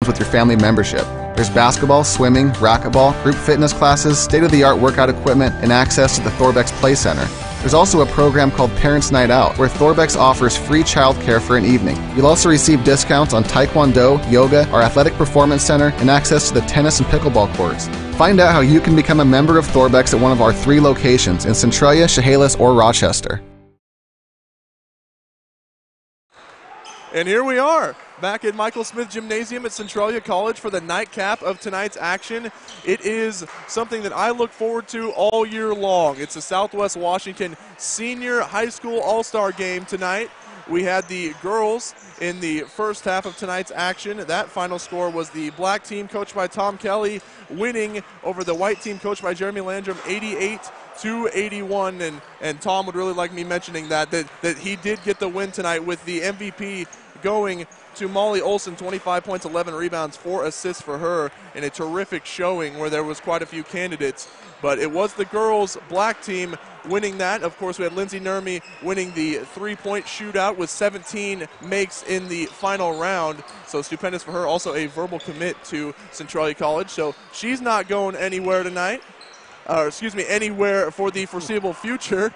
with your family membership. There's basketball, swimming, racquetball, group fitness classes, state-of-the-art workout equipment, and access to the Thorbex Play Center. There's also a program called Parents Night Out, where Thorbex offers free childcare for an evening. You'll also receive discounts on Taekwondo, yoga, our athletic performance center, and access to the tennis and pickleball courts. Find out how you can become a member of Thorbex at one of our 3 locations in Centralia, Chehalis, or Rochester. And here we are, back at Michael Smith Gymnasium at Centralia College for the nightcap of tonight's action. It is something that I look forward to all year long. It's a Southwest Washington Senior High School All-Star game tonight. We had the girls in the first half of tonight's action. That final score was the black team coached by Tom Kelly winning over the white team coached by Jeremy Landrum 88-81. And Tom would really like me mentioning that he did get the win tonight with the MVP going to Molly Olson, 25 points, 11 rebounds, 4 assists for her in a terrific showing where there was quite a few candidates. But it was the girls' black team winning that. Of course, we had Lindsay Nurmi winning the three-point shootout with 17 makes in the final round. So stupendous for her. Also a verbal commit to Centralia College. So she's not going anywhere tonight. Anywhere for the foreseeable future.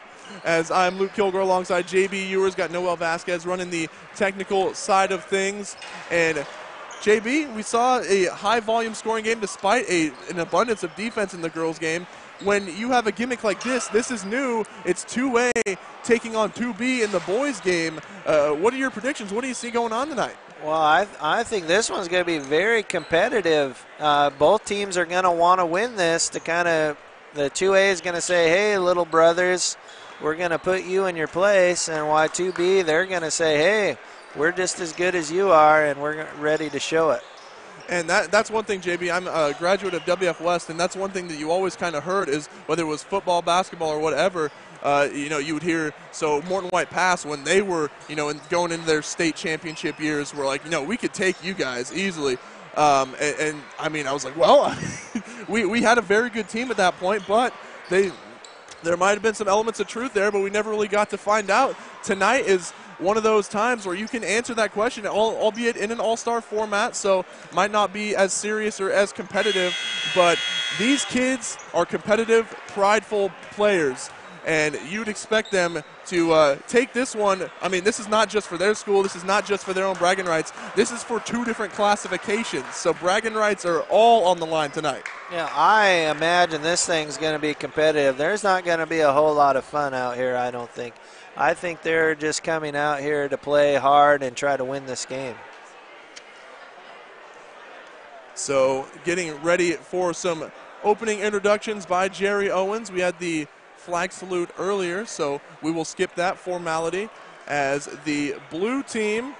As I'm Luke Kilgore alongside JB Ewers, got Noel Vasquez running the technical side of things. And JB, we saw a high-volume scoring game despite an abundance of defense in the girls' game. When you have a gimmick like this is new. It's 2A taking on 2B in the boys' game. What are your predictions? What do you see going on tonight? Well, I think this one's going to be very competitive. Both teams are going to want to win this to kind of – the 2A is going to say, hey, little brothers, we're going to put you in your place. And why 2B, they're going to say, hey, we're just as good as you are, and we're ready to show it. And that's one thing, JB. I'm a graduate of WF West, and that's one thing that you always kind of heard is whether it was football, basketball, or whatever, you would hear. So Morton White Pass, when they were, going into their state championship years, were like, we could take you guys easily. I was like, well, we had a very good team at that point, but there might have been some elements of truth there, but we never really got to find out. Tonight is one of those times where you can answer that question, albeit in an all-star format, so might not be as serious or as competitive, but these kids are competitive, prideful players. And you'd expect them to take this one. I mean, this is not just for their school. This is not just for their own bragging rights. This is for 2 different classifications. So bragging rights are all on the line tonight. Yeah, I imagine this thing's going to be competitive. There's not going to be a whole lot of fun out here, I don't think. I think they're just coming out here to play hard and try to win this game. So getting ready for some opening introductions by Jerry Owens. We had the flag salute earlier, so we will skip that formality as the blue team,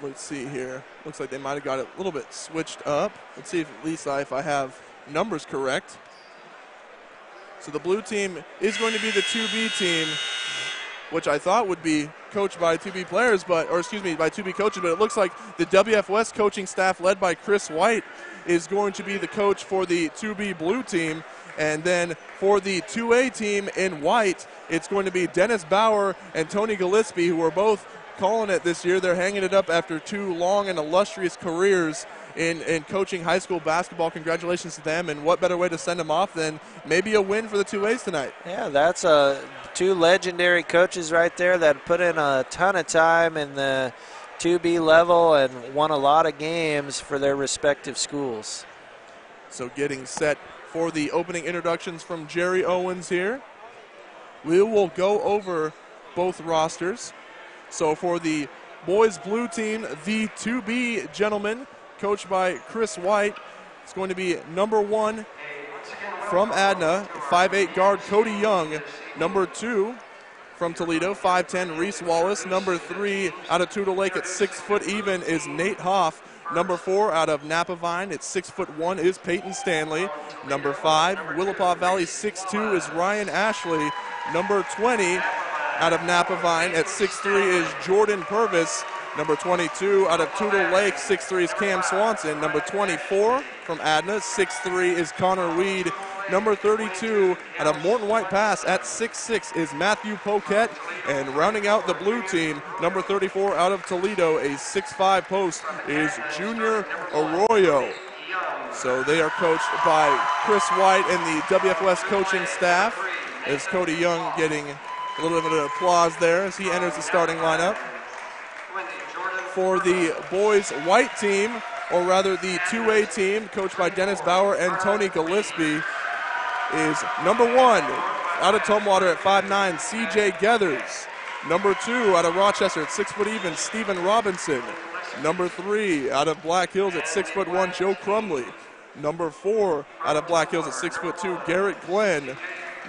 let's see here, looks like they might have got it a little bit switched up. Let's see if I have numbers correct. So the blue team is going to be the 2B team, which I thought would be coached by 2B players, by 2B coaches, but it looks like the WF West coaching staff led by Chris White is going to be the coach for the 2B blue team. And then for the 2A team in white, it's going to be Dennis Bauer and Tony Gillespie, who are both calling it this year. They're hanging it up after 2 long and illustrious careers in coaching high school basketball. Congratulations to them, and what better way to send them off than maybe a win for the 2As tonight. Yeah, that's 2 legendary coaches right there that put in a ton of time in the 2B level and won a lot of games for their respective schools. So getting set for the opening introductions from Jerry Owens here. We will go over both rosters. So for the boys blue team, the 2B gentlemen, coached by Chris White, it's going to be number 1 from Adna, 5'8" guard Cody Young. Number 2 from Toledo, 5'10" Reese Wallace. Number 3 out of Tudor Lake at 6 foot even is Nate Hoff. Number 4 out of Napa Vine at 6'1" is Peyton Stanley. Number 5, Willapa Valley 6'2" is Ryan Ashley. Number 20 out of Napa Vine at 6'3" is Jordan Purvis. Number 22 out of Tudor Lake, 6'3" is Cam Swanson. Number 24 from Adna, 6'3" is Connor Weed. Number 32 out of Morton White Pass at 6'6" is Matthew Poquette. And rounding out the blue team, number 34 out of Toledo, a 6'5" post, is Junior Arroyo. So they are coached by Chris White and the WF West coaching staff, as Cody Young getting a little bit of applause there as he enters the starting lineup. For the boys' white team, or rather the 2A team, coached by Dennis Bauer and Tony Gillespie, is number 1 out of Tumwater at 5'9", CJ Geathers. Number 2 out of Rochester at 6 foot even, Stephen Robinson. Number 3 out of Black Hills at 6'1", Joe Crumley. Number 4 out of Black Hills at 6'2", Garrett Glenn.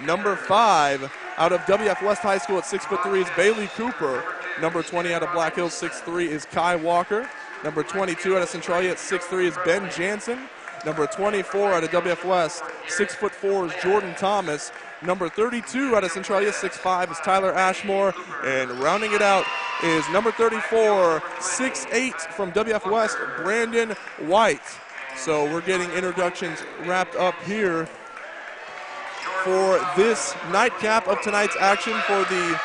Number 5 out of WF West High School at 6'3" is Bailey Cooper. Number 20 out of Black Hills, 6'3", is Kai Walker. Number 22 out of Centralia at 6'3" is Ben Jansen. Number 24 out of WF West, 6'4", is Jordan Thomas. Number 32 out of Centralia, 6'5", is Tyler Ashmore. And rounding it out is number 34, 6'8", from WF West, Brandon White. So we're getting introductions wrapped up here for this nightcap of tonight's action for the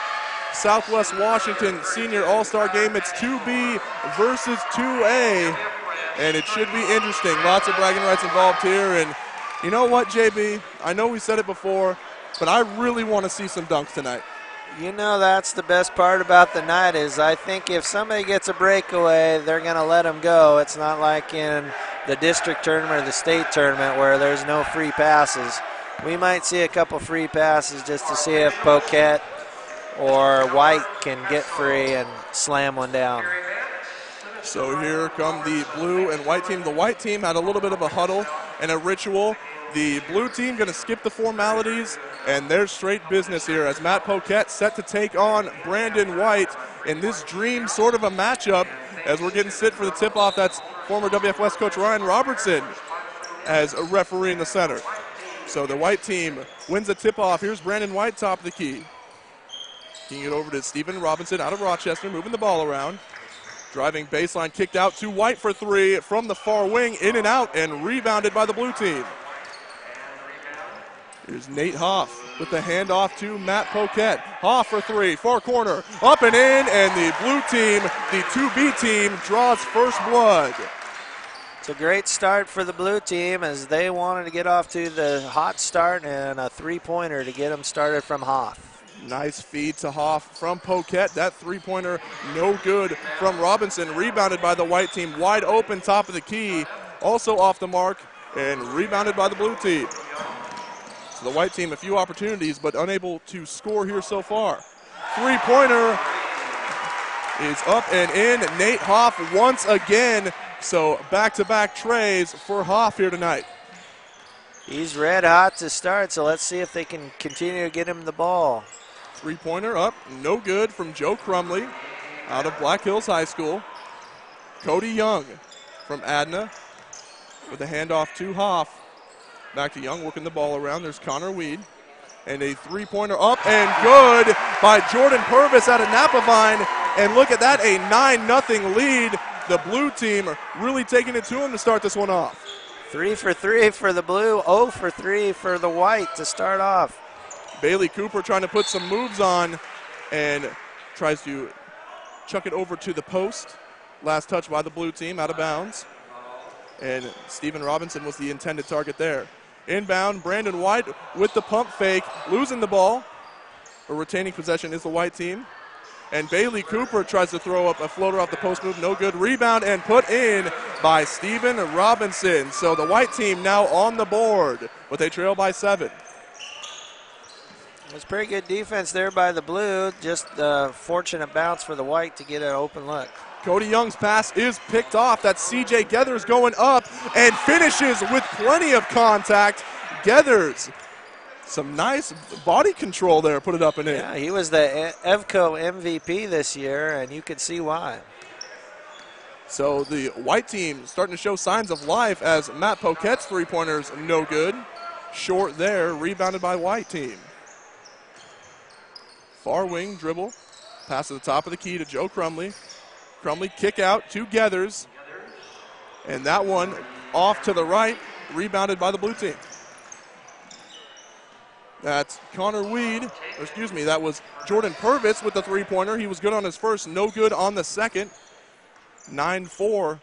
Southwest Washington Senior All-Star Game. It's 2B versus 2A, and it should be interesting. Lots of bragging rights involved here, and you know what, JB? I know we said it before, but I really want to see some dunks tonight. You know, that's the best part about the night is I think if somebody gets a breakaway, they're going to let them go. It's not like in the district tournament or the state tournament where there's no free passes. We might see a couple free passes just to see if Poquette or White can get free and slam one down. So here come the blue and white team. The white team had a little bit of a huddle and a ritual. The blue team going to skip the formalities, and they're straight business here as Matt Poquette set to take on Brandon White in this dream sort of a matchup as we're getting set for the tip-off. That's former WF West coach Ryan Robertson as a referee in the center. So the white team wins the tip-off. Here's Brandon White, top of the key. Kicking it over to Stephen Robinson out of Rochester, moving the ball around. Driving baseline, kicked out to White for 3 from the far wing, in and out, and rebounded by the blue team. Here's Nate Hoff with the handoff to Matt Poquette. Hoff for 3, far corner, up and in, and the blue team, the 2B team, draws first blood. It's a great start for the blue team as they wanted to get off to the hot start and a three-pointer to get them started from Hoff. Nice feed to Hoff from Poquette. That three-pointer no good from Robinson. Rebounded by the white team. Wide open, top of the key. Also off the mark and rebounded by the blue team. So the white team a few opportunities but unable to score here so far. Three-pointer is up and in. Nate Hoff once again. So back-to-back trays for Hoff here tonight. He's red hot to start, so let's see if they can continue to get him the ball. Three-pointer up, no good from Joe Crumley out of Black Hills High School. Cody Young from Adna with a handoff to Hoff. Back to Young, working the ball around. There's Connor Weed. And a three-pointer up and good by Jordan Purvis out of Napavine. And look at that, a 9-0 lead. The blue team are really taking it to him to start this one off. 3 for 3 for the blue, 0 for 3 for the white to start off. Bailey Cooper trying to put some moves on and tries to chuck it over to the post. Last touch by the blue team, out of bounds. And Stephen Robinson was the intended target there. Inbound, Brandon White with the pump fake, losing the ball. Or retaining possession is the white team. And Bailey Cooper tries to throw up a floater off the post move, no good. Rebound and put in by Stephen Robinson. So the white team now on the board, but they trail by 7. It was pretty good defense there by the blue. Just a fortunate bounce for the white to get an open look. Cody Young's pass is picked off. That's CJ Geathers going up and finishes with plenty of contact. Geathers, some nice body control there, put it up and in. Yeah, he was the EVCO MVP this year, and you could see why. So the white team starting to show signs of life as Matt Poquette's three-pointers no good. Short there, rebounded by white team. Far wing dribble, pass to the top of the key to Joe Crumley. Crumley kick out to Geathers. And that one off to the right, rebounded by the blue team. That's Connor Weed, or excuse me, that was Jordan Purvis with the three-pointer. He was good on his first, no good on the second. 9-4,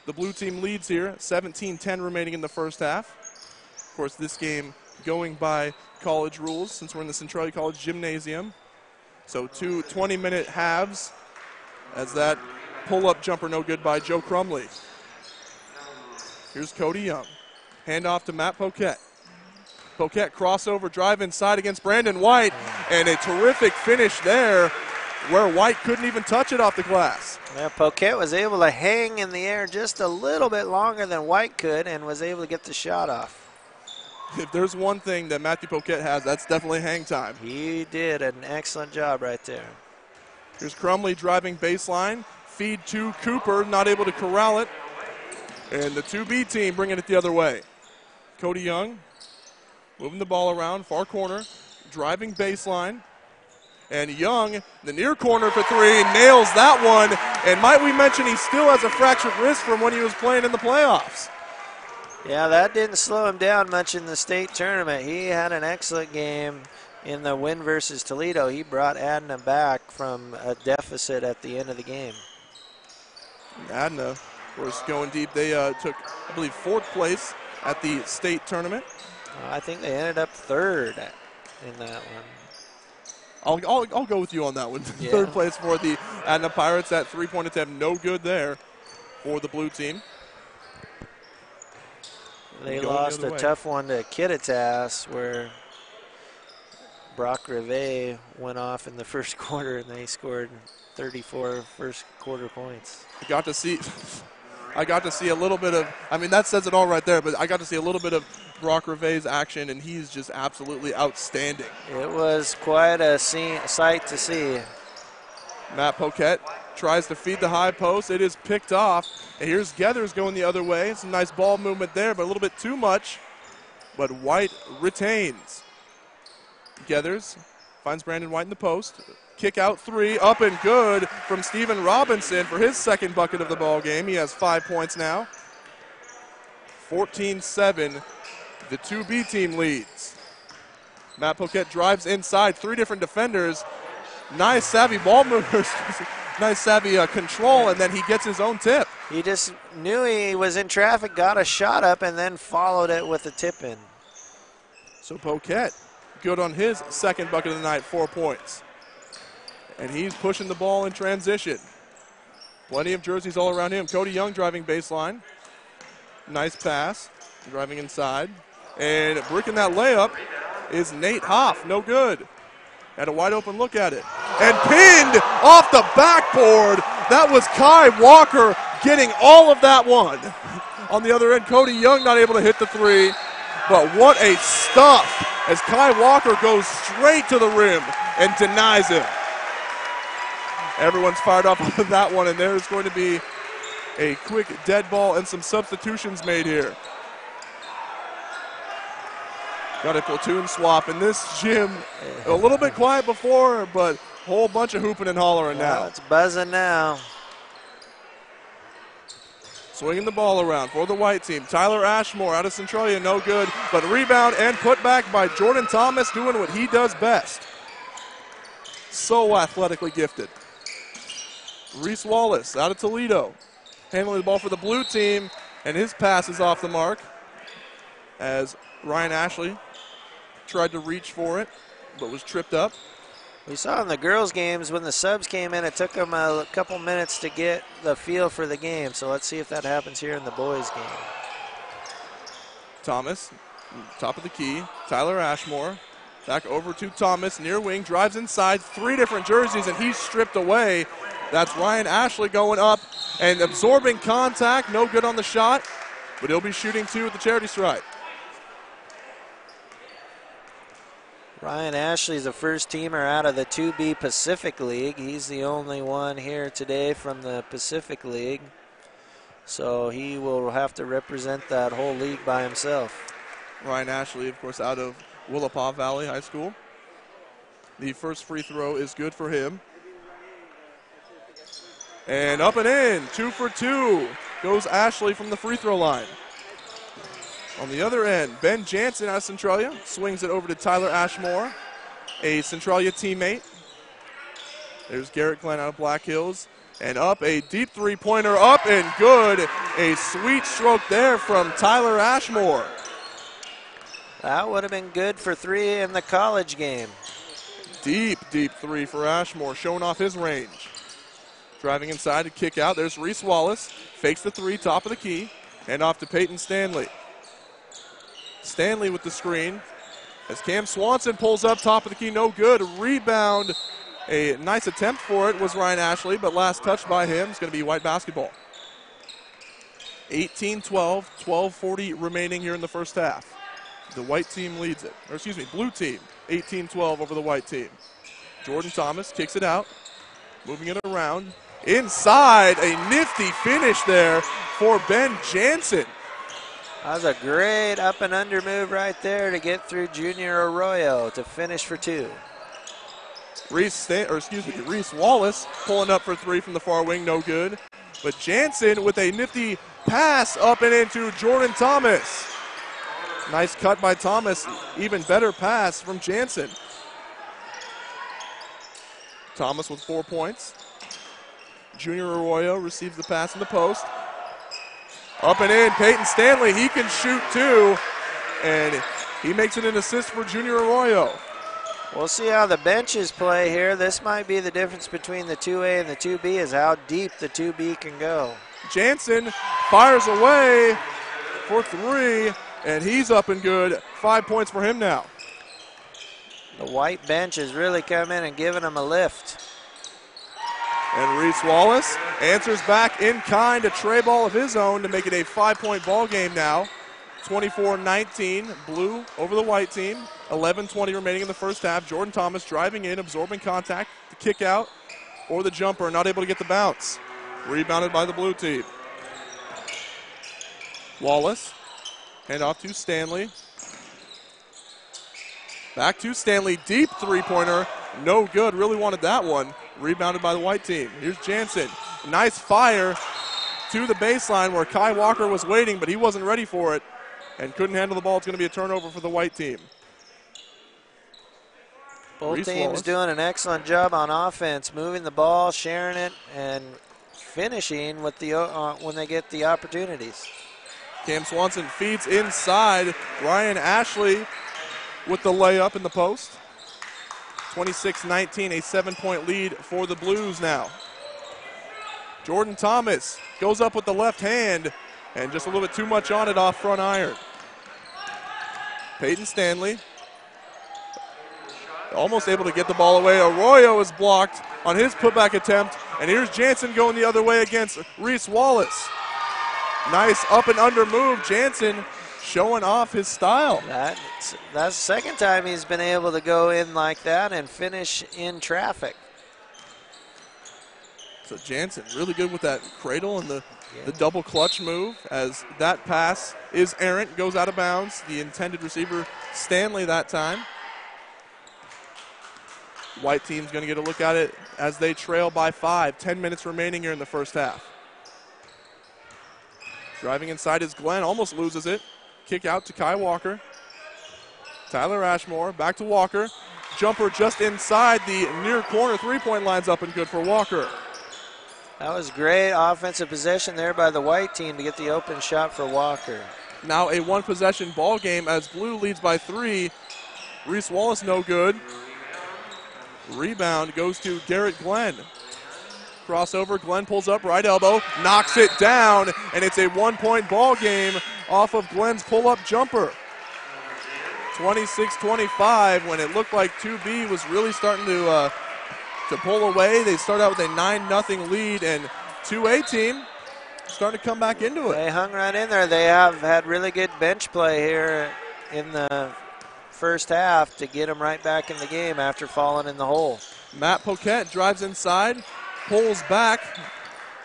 the blue team leads here, 17-10 remaining in the first half. Of course, this game going by college rules since we're in the Centralia College Gymnasium. So 2 20-minute halves as that pull-up jumper no good by Joe Crumley. Here's Cody Young. Handoff to Matt Poquette. Poquette crossover drive inside against Brandon White, and a terrific finish there where White couldn't even touch it off the glass. Yeah, Poquette was able to hang in the air just a little bit longer than White could and was able to get the shot off. If there's one thing that Matthew Poquette has, that's definitely hang time. He did an excellent job right there. Here's Crumley driving baseline. Feed to Cooper, not able to corral it. And the 2B team bringing it the other way. Cody Young moving the ball around, far corner, driving baseline. And Young, the near corner for three, nails that one. And might we mention he still has a fractured wrist from when he was playing in the playoffs. Yeah, that didn't slow him down much in the state tournament. He had an excellent game in the win versus Toledo. He brought Adna back from a deficit at the end of the game. Adna, of course, going deep. They took, I believe, 4th place at the state tournament. I think they ended up 3rd in that one. I'll go with you on that one. Yeah. 3rd place for the Adna Pirates. That three-point attempt no good there for the blue team. They lost a tough one to Kittitas where Brock Rivet went off in the first quarter and they scored 34 first quarter points. I got to see a little bit of, I mean, that says it all right there, but I got to see a little bit of Brock Rivet's action, and he's just absolutely outstanding. It was quite a sight to see. Matt Poquette tries to feed the high post. It is picked off. And here's Geathers going the other way. Some nice ball movement there, but a little bit too much. But White retains. Geathers finds Brandon White in the post. Kick out three, up and good from Stephen Robinson for his second bucket of the ball game. He has 5 points now. 14-7, the 2B team leads. Matt Poquette drives inside, 3 different defenders. Nice savvy ball movers, nice savvy control, and then he gets his own tip. He just knew he was in traffic, got a shot up, and then followed it with a tip in. So Poquette, good on his second bucket of the night, 4 points. And he's pushing the ball in transition. Plenty of jerseys all around him. Cody Young driving baseline. Nice pass, driving inside. And bricking that layup is Nate Hoff, no good. Had a wide open look at it. And pinned off the backboard. That was Kai Walker getting all of that one. On the other end, Cody Young not able to hit the three. But what a stuff as Kai Walker goes straight to the rim and denies him. Everyone's fired up on that one, and there's going to be a quick dead ball and some substitutions made here. Got a platoon swap in this gym. A little bit quiet before, but a whole bunch of hooping and hollering now. It's buzzing now. Swinging the ball around for the white team. Tyler Ashmore out of Centralia, no good, but rebound and put back by Jordan Thomas, doing what he does best. So athletically gifted. Reese Wallace out of Toledo, handling the ball for the blue team, and his pass is off the mark as Ryan Ashley tried to reach for it, but was tripped up. We saw in the girls' games when the subs came in, it took them a couple minutes to get the feel for the game. So let's see if that happens here in the boys' game. Thomas, top of the key. Tyler Ashmore, back over to Thomas, near wing, drives inside, 3 different jerseys, and he's stripped away. That's Ryan Ashley going up and absorbing contact. No good on the shot, but he'll be shooting 2 at the charity stripe. Ryan Ashley's a first-teamer out of the 2B Pacific League. He's the only one here today from the Pacific League. So he will have to represent that whole league by himself. Ryan Ashley, of course, out of Willapa Valley High School. The first free throw is good for him. And up and in, 2 for 2 goes Ashley from the free throw line. On the other end, Ben Jansen out of Centralia swings it over to Tyler Ashmore, a Centralia teammate. There's Garrett Glenn out of Black Hills. And up a deep three-pointer, up and good. A sweet stroke there from Tyler Ashmore. That would have been good for 3 in the college game. Deep, deep three for Ashmore, showing off his range. Driving inside to kick out. There's Reese Wallace. Fakes the three, top of the key. And off to Peyton Stanley. Stanley with the screen. As Cam Swanson pulls up, top of the key, no good. Rebound. A nice attempt for it was Ryan Ashley, but last touched by him. It's going to be White basketball. 18-12, 12:40 remaining here in the first half. The white team leads it. Or excuse me, blue team, 18-12 over the white team. Jordan Thomas kicks it out, moving it around. Inside, a nifty finish there for Ben Jansen. That was a great up and under move right there to get through Junior Arroyo to finish for 2. Reese Wallace pulling up for 3 from the far wing, no good. But Jansen with a nifty pass up and into Jordan Thomas. Nice cut by Thomas, even better pass from Jansen. Thomas with 4 points. Junior Arroyo receives the pass in the post. Up and in, Peyton Stanley, he can shoot too. And he makes it an assist for Junior Arroyo. We'll see how the benches play here. This might be the difference between the 2A and the 2B is how deep the 2B can go. Jansen fires away for 3, and he's up and good. 5 points for him now. The white bench has really come in and given him a lift. And Reese Wallace answers back in kind, a tray ball of his own to make it a 5-point ball game now. 24-19, blue over the white team. 11:20 remaining in the first half. Jordan Thomas driving in, absorbing contact, the kick out, or the jumper, not able to get the bounce. Rebounded by the blue team. Wallace, hand off to Stanley. Back to Stanley, deep three-pointer, no good, really wanted that one. Rebounded by the white team. Here's Jansen, nice fire to the baseline where Kai Walker was waiting, but he wasn't ready for it and couldn't handle the ball. It's going to be a turnover for the white team. Both teams doing an excellent job on offense, moving the ball, sharing it, and finishing with the when they get the opportunities. Cam Swanson feeds inside. Ryan Ashley with the layup in the post. 26-19, a 7-point lead for the Blues now. Jordan Thomas goes up with the left hand and just a little bit too much on it off front iron. Peyton Stanley almost able to get the ball away. Arroyo is blocked on his putback attempt, and here's Jansen going the other way against Reese Wallace. Nice up and under move. Jansen showing off his style. That's the second time he's been able to go in like that and finish in traffic. So Jansen really good with that cradle and the double clutch move, as that pass is errant, goes out of bounds. The intended receiver, Stanley, that time. White team's going to get a look at it as they trail by 5. 10 minutes remaining here in the first half. Driving inside is Glenn, almost loses it. Kick out to Kai Walker. Tyler Ashmore, back to Walker. Jumper just inside the near corner. 3-point line's up and good for Walker. That was great offensive possession there by the white team to get the open shot for Walker. Now a one-possession ball game as blue leads by 3. Reese Wallace no good. Rebound goes to Garrett Glenn. Crossover, Glenn pulls up, right elbow, knocks it down, and it's a 1-point ball game off of Glenn's pull-up jumper. 26-25, when it looked like 2B was really starting to pull away. They start out with a 9-0 lead, and 2A team starting to come back into it. They hung right in there. They have had really good bench play here in the first half to get them right back in the game after falling in the hole. Matt Poquette drives inside, pulls back,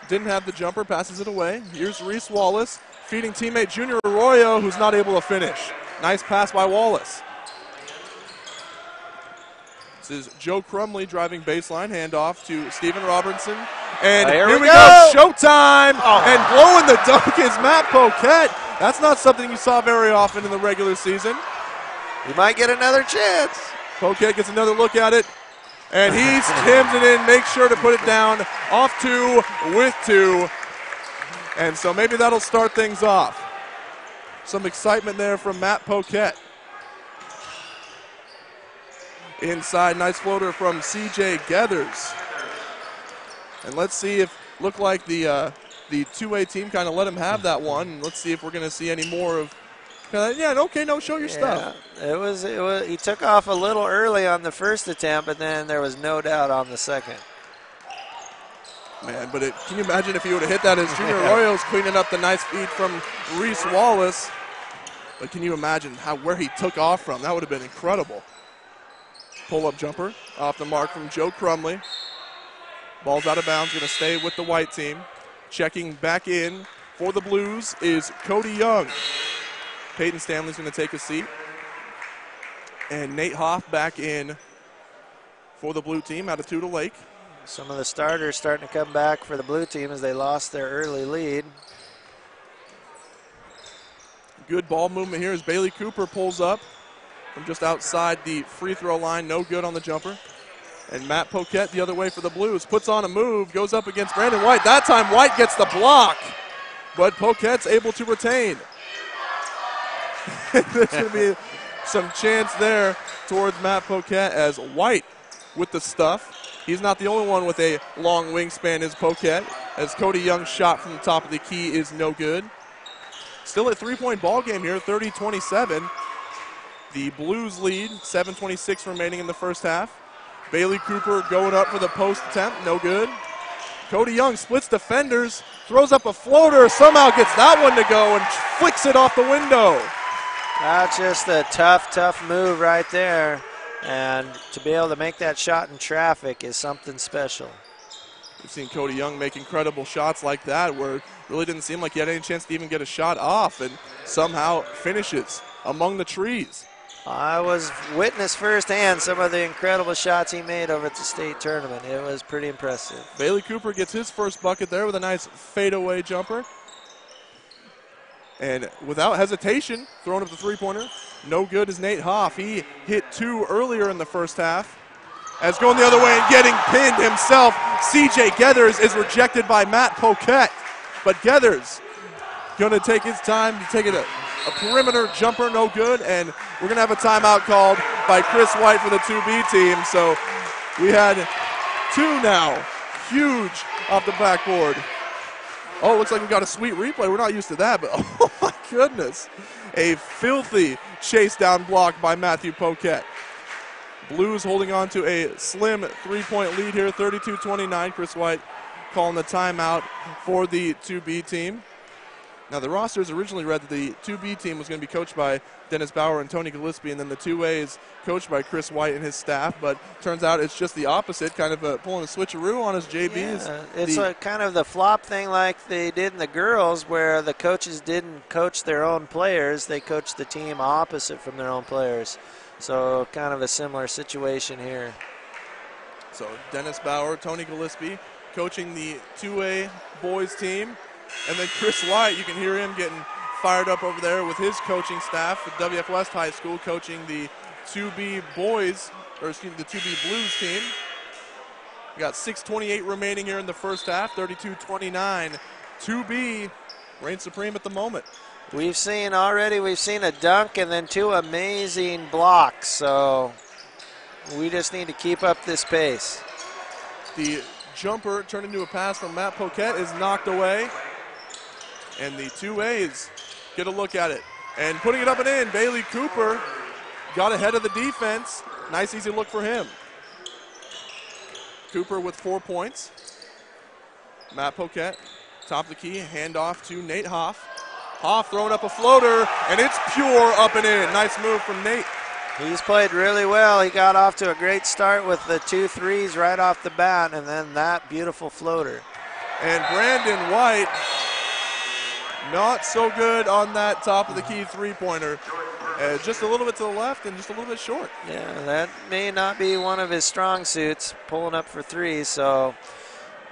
didn't have the jumper, passes it away. Here's Reese Wallace feeding teammate Junior Arroyo, who's not able to finish. Nice pass by Wallace. This is Joe Crumley driving baseline, handoff to Stephen Robertson. And here here we we go. go. Showtime. Oh. And blowing the dunk is Matt Poquette. That's not something you saw very often in the regular season. You might get another chance. Poquette gets another look at it. And he tims it in, makes sure to put it down. Off 2 with 2. And so maybe that'll start things off. Some excitement there from Matt Poquette. Inside, nice floater from C.J. Geathers. And let's see if, look like the 2A team kind of let him have that one. Let's see if we're going to see any more of, show your stuff. It was, he took off a little early on the first attempt, but then there was no doubt on the second. Man, but can you imagine if he would have hit that as Junior Arroyo's cleaning up the nice feed from Reese Wallace. But can you imagine where he took off from? That would have been incredible. Pull-up jumper off the mark from Joe Crumley. Ball's out of bounds, going to stay with the white team. Checking back in for the Blues is Cody Young. Peyton Stanley's going to take a seat. And Nate Hoff back in for the blue team out of Tudor Lake. Some of the starters starting to come back for the blue team as they lost their early lead. Good ball movement here as Bailey Cooper pulls up from just outside the free throw line. No good on the jumper. And Matt Poquette the other way for the Blues. Puts on a move, goes up against Brandon White. That time White gets the block, but Poquette's able to retain. There's going to be some chance there towards Matt Poquette as White with the stuff. He's not the only one with a long wingspan as Poquette, as Cody Young's shot from the top of the key is no good. Still a 3-point ball game here, 30-27. The Blues lead, 7:26 remaining in the first half. Bailey Cooper going up for the post attempt, no good. Cody Young splits defenders, throws up a floater, somehow gets that one to go and flicks it off the window. That's just a tough move right there. And to be able to make that shot in traffic is something special. We've seen Cody Young make incredible shots like that where it really didn't seem like he had any chance to even get a shot off and somehow finishes among the trees. I was witness firsthand some of the incredible shots he made over at the state tournament. It was pretty impressive. Bailey Cooper gets his first bucket there with a nice fadeaway jumper. And without hesitation, throwing up the three-pointer. No good is Nate Hoff. He hit 2 earlier in the first half. As going the other way and getting pinned himself, C.J. Geathers is rejected by Matt Poquette. But Geathers going to take his time to take it a perimeter jumper, no good. And we're going to have a timeout called by Chris White for the 2B team. So we had 2 now. Huge off the backboard. Oh, looks like we got a sweet replay. We're not used to that, but oh my goodness. A filthy chase down block by Matthew Poquette. Blues holding on to a slim 3-point lead here, 32-29. Chris White calling the timeout for the 2B team. Now, the rosters originally read that the 2B team was going to be coached by Dennis Bauer and Tony Gillespie, and then the 2A is coached by Chris White and his staff. But turns out it's just the opposite, kind of pulling a switcheroo on his JBs. Yeah, it's kind of the flop thing like they did in the girls where the coaches didn't coach their own players. They coached the team opposite from their own players. So kind of a similar situation here. So Dennis Bauer, Tony Gillespie coaching the 2A boys team. And then Chris White, you can hear him getting fired up over there with his coaching staff at WF West High School, coaching the 2B boys, or excuse me, the 2B Blues team. We got 6:28 remaining here in the first half, 32-29. 2B reigns supreme at the moment. We've seen a dunk and then 2 amazing blocks, so we just need to keep up this pace. The jumper turned into a pass from Matt Poquette is knocked away. And the 2As get a look at it. And putting it up and in, Bailey Cooper got ahead of the defense. Nice, easy look for him. Cooper with 4 points. Matt Poquette, top of the key, handoff to Nate Hoff. Hoff throwing up a floater, and it's pure up and in. Nice move from Nate. He's played really well. He got off to a great start with the 2 threes right off the bat, and then that beautiful floater. And Brandon White, not so good on that top of the key three-pointer. Just a little bit to the left and just a little bit short. Yeah, that may not be one of his strong suits, pulling up for 3. So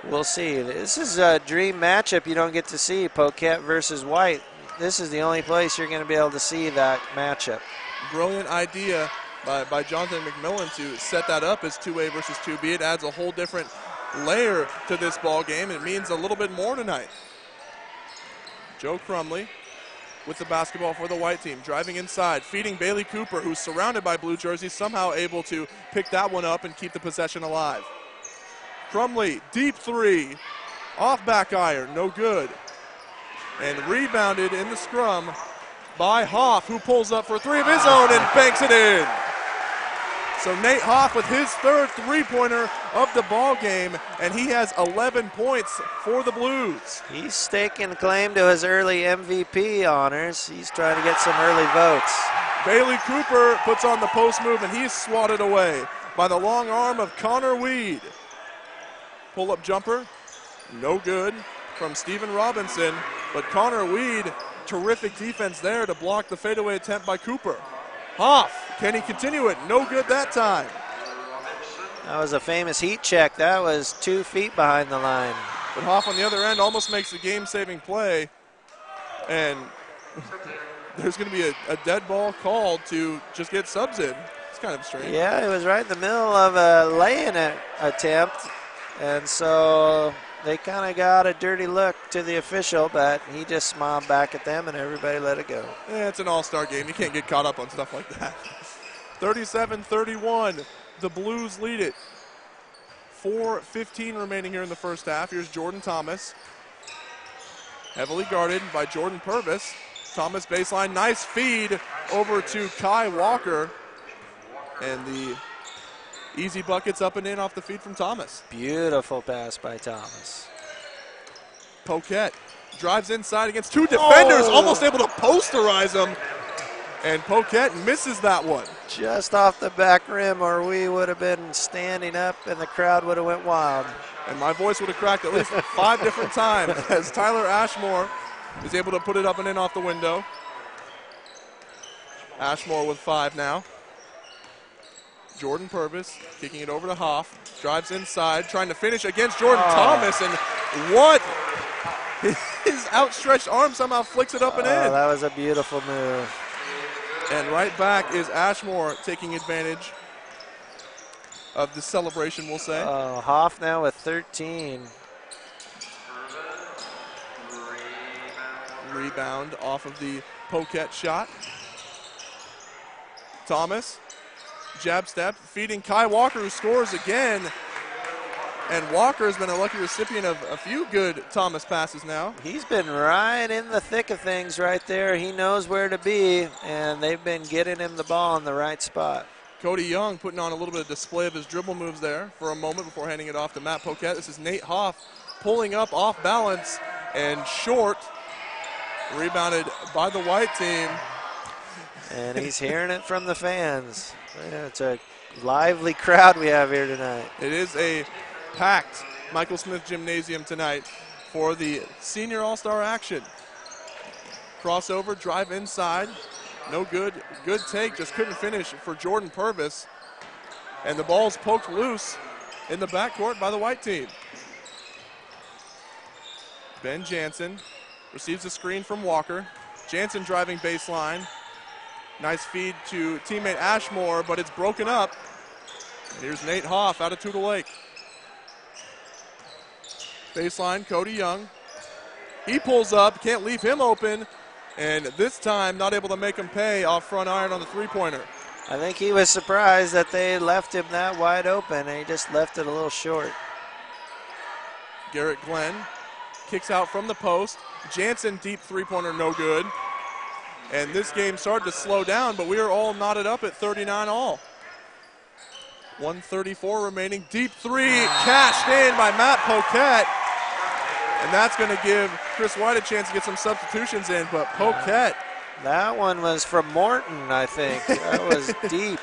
We'll see. This is a dream matchup you don't get to see, Poquet versus White. This is the only place you're going to be able to see that matchup. Brilliant idea by Jonathan McMillan to set that up as 2A versus 2B. It adds a whole different layer to this ball game. It means a little bit more tonight. Joe Crumley with the basketball for the white team, driving inside, feeding Bailey Cooper, who's surrounded by blue jerseys, somehow able to pick that one up and keep the possession alive. Crumley, deep three, off back iron, no good. And rebounded in the scrum by Hoff, who pulls up for three of his own and banks it in. So Nate Hoff with his third three-pointer of the ball game, and he has 11 points for the Blues. He's staking claim to his early MVP honors. He's trying to get some early votes. Bailey Cooper puts on the post move, and he's swatted away by the long arm of Connor Weed. Pull-up jumper, no good from Stephen Robinson, but Connor Weed, terrific defense there to block the fadeaway attempt by Cooper. Hoff, can he continue it? No good that time. That was a famous heat check. That was 2 feet behind the line. But Hoff on the other end almost makes the game-saving play, and there's going to be a dead ball called to just get subs in. It's kind of strange. Yeah, it was right in the middle of a lay-in attempt, and so they kind of got a dirty look to the official, but he just smiled back at them and everybody let it go. Yeah, it's an all-star game. You can't get caught up on stuff like that. 37-31, the Blues lead it. 4:15 remaining here in the first half. Here's Jordan Thomas. Heavily guarded by Jordan Purvis. Thomas baseline, nice feed over to Kai Walker. And the easy buckets up and in off the feed from Thomas. Beautiful pass by Thomas. Poquet drives inside against two defenders, almost able to posterize him. And Poquet misses that one. Just off the back rim, or we would have been standing up and the crowd would have went wild. And my voice would have cracked at least 5 different times as Tyler Ashmore is able to put it up and in off the window. Ashmore with 5 now. Jordan Purvis kicking it over to Hoff. Drives inside, trying to finish against Jordan Thomas. And what? His outstretched arm somehow flicks it up and in. That was a beautiful move. And right back is Ashmore taking advantage of the celebration, we'll say. Hoff now with 13. Rebound off of the Poquet shot. Thomas, jab step, feeding Kai Walker, who scores again. And Walker has been a lucky recipient of a few good Thomas passes now. He's been right in the thick of things right there. He knows where to be, and they've been getting him the ball in the right spot. Cody Young putting on a little bit of display of his dribble moves there for a moment before handing it off to Matt Poquet. This is Nate Hoff pulling up off balance and short. Rebounded by the white team. And he's hearing it from the fans. It's a lively crowd we have here tonight. It is a packed Michael Smith Gymnasium tonight for the senior all-star action. Crossover, drive inside. No good. Good take, just couldn't finish for Jordan Purvis. And the ball's poked loose in the backcourt by the white team. Ben Jansen receives a screen from Walker. Jansen driving baseline. Nice feed to teammate Ashmore, but it's broken up. Here's Nate Hoff out of Tudor Lake. Baseline, Cody Young. He pulls up, can't leave him open, and this time not able to make him pay off front iron on the three-pointer. I think he was surprised that they left him that wide open, and he just left it a little short. Garrett Glenn kicks out from the post. Jansen deep three-pointer, no good. And this game started to slow down, but we are all knotted up at 39 all. 1:34 remaining. Deep three cashed in by Matt Poquet. And that's going to give Chris White a chance to get some substitutions in, but Poquet. That one was from Morton, I think. That was deep.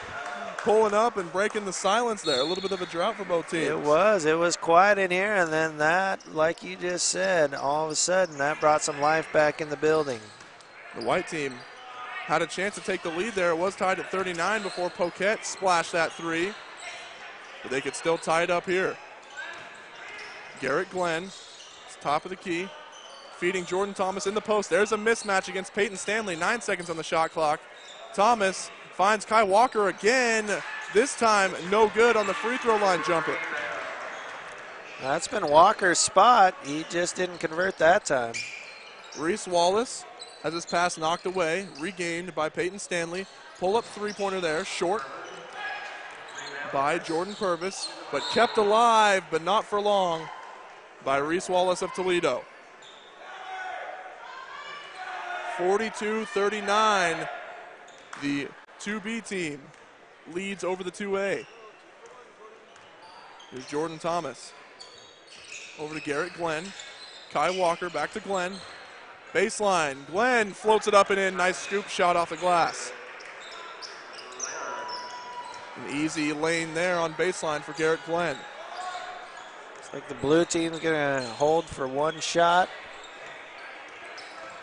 Pulling up and breaking the silence there. A little bit of a drought for both teams. It was quiet in here, and then that, like you just said, all of a sudden that brought some life back in the building. The white team had a chance to take the lead there. It was tied at 39 before Poquet splashed that three. But they could still tie it up here. Garrett Glenn, it's top of the key, feeding Jordan Thomas in the post. There's a mismatch against Peyton Stanley. 9 seconds on the shot clock. Thomas finds Kai Walker again. This time, no good on the free throw line jumper. That's been Walker's spot. He just didn't convert that time. Reese Wallace has his pass knocked away, regained by Peyton Stanley. Pull-up three-pointer there, short by Jordan Purvis, but kept alive, but not for long, by Reese Wallace of Toledo. 42-39, the 2B team leads over the 2A. Here's Jordan Thomas. Over to Garrett Glenn. Kai Walker back to Glenn. Baseline. Glenn floats it up and in. Nice scoop shot off the glass. An easy lane there on baseline for Garrett Glenn. It's like the blue team's going to hold for one shot.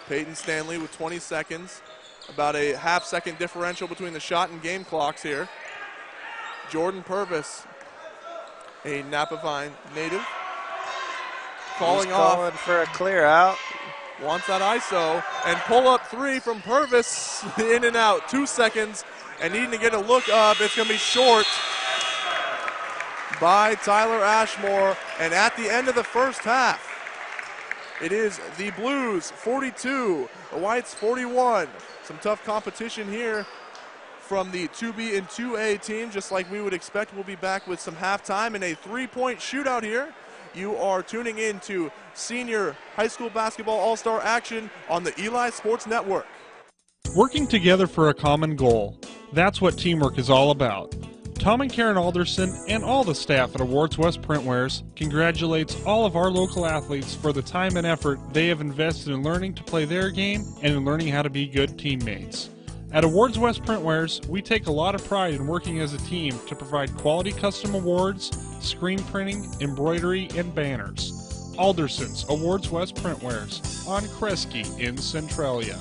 Peyton Stanley with 20 seconds. About a half-second differential between the shot and game clocks here. Jordan Purvis, a Napa Vine native. Calling for a clear out. Wants that ISO. And pull-up three from Purvis. In and out. 2 seconds. And needing to get a look up. It's going to be short by Tyler Ashmore. And at the end of the first half, it is the Blues 42, the Whites 41. Some tough competition here from the 2B and 2A team, just like we would expect. We'll be back with some halftime and a three-point shootout here. You are tuning in to senior high school basketball all-star action on the Eli Sports Network. Working together for a common goal. That's what teamwork is all about. Tom and Karen Alderson and all the staff at Awards West Printwares congratulates all of our local athletes for the time and effort they have invested in learning to play their game and in learning how to be good teammates. At Awards West Printwares, we take a lot of pride in working as a team to provide quality custom awards, screen printing, embroidery, and banners. Alderson's Awards West Printwares on Kresge in Centralia.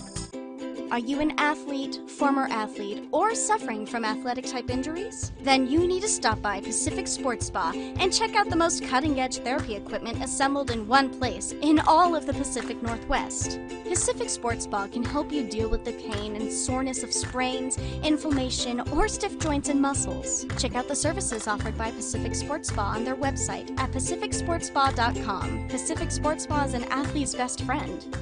Are you an athlete, former athlete, or suffering from athletic-type injuries? Then you need to stop by Pacific Sports Spa and check out the most cutting-edge therapy equipment assembled in one place in all of the Pacific Northwest. Pacific Sports Spa can help you deal with the pain and soreness of sprains, inflammation, or stiff joints and muscles. Check out the services offered by Pacific Sports Spa on their website at pacificsportspa.com. Pacific Sports Spa is an athlete's best friend.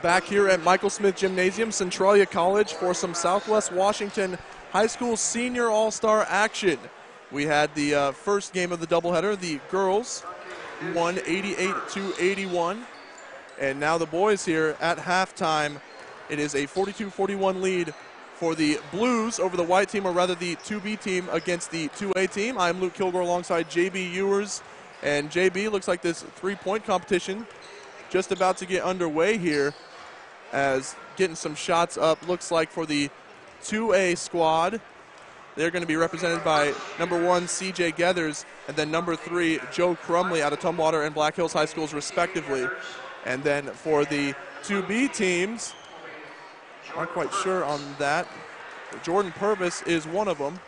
Back here at Michael Smith Gymnasium, Centralia College, for some Southwest Washington High School Senior All-Star action. We had the first game of the doubleheader. The girls won 88-81. And now the boys here at halftime. It is a 42-41 lead for the Blues over the white team, or rather the 2B team against the 2A team. I'm Luke Kilgore alongside JB Ewers. And JB, looks like this three-point competition just about to get underway here, as getting some shots up, looks like, for the 2A squad. They're going to be represented by number 1, CJ Gethers, and then number 3, Joe Crumley out of Tumwater and Black Hills High Schools, respectively. And then for the 2B teams, not quite sure on that. Jordan Purvis is one of them.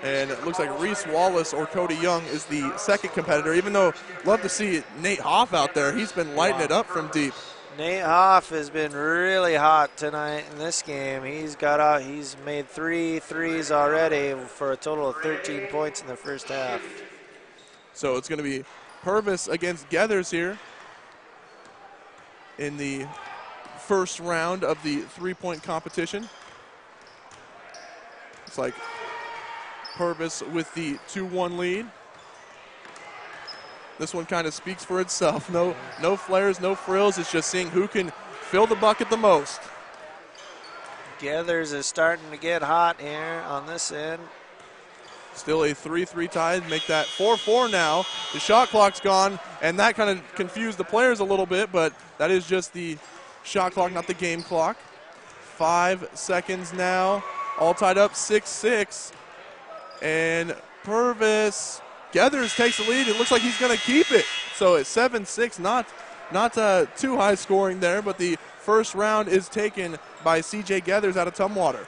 And it looks like Reese Wallace or Cody Young is the second competitor, even though love to see Nate Hoff out there. He's been lighting it up from deep. Nate Hoff has been really hot tonight in this game. He's made 3 threes already for a total of 13 points in the first half. So it's going to be Purvis against Gethers here in the first round of the three-point competition. It's like Purvis with the 2-1 lead. This one kind of speaks for itself. No flares, no frills. It's just seeing who can fill the bucket the most. Gethers is starting to get hot here on this end. Still a 3-3 tie. Make that 4-4 now. The shot clock's gone, and that kind of confused the players a little bit, but that is just the shot clock, not the game clock. 5 seconds now. All tied up 6-6. And Purvis, Gethers takes the lead. It looks like he's going to keep it. So it's 7-6, not too high scoring there, but the first round is taken by CJ Gethers out of Tumwater.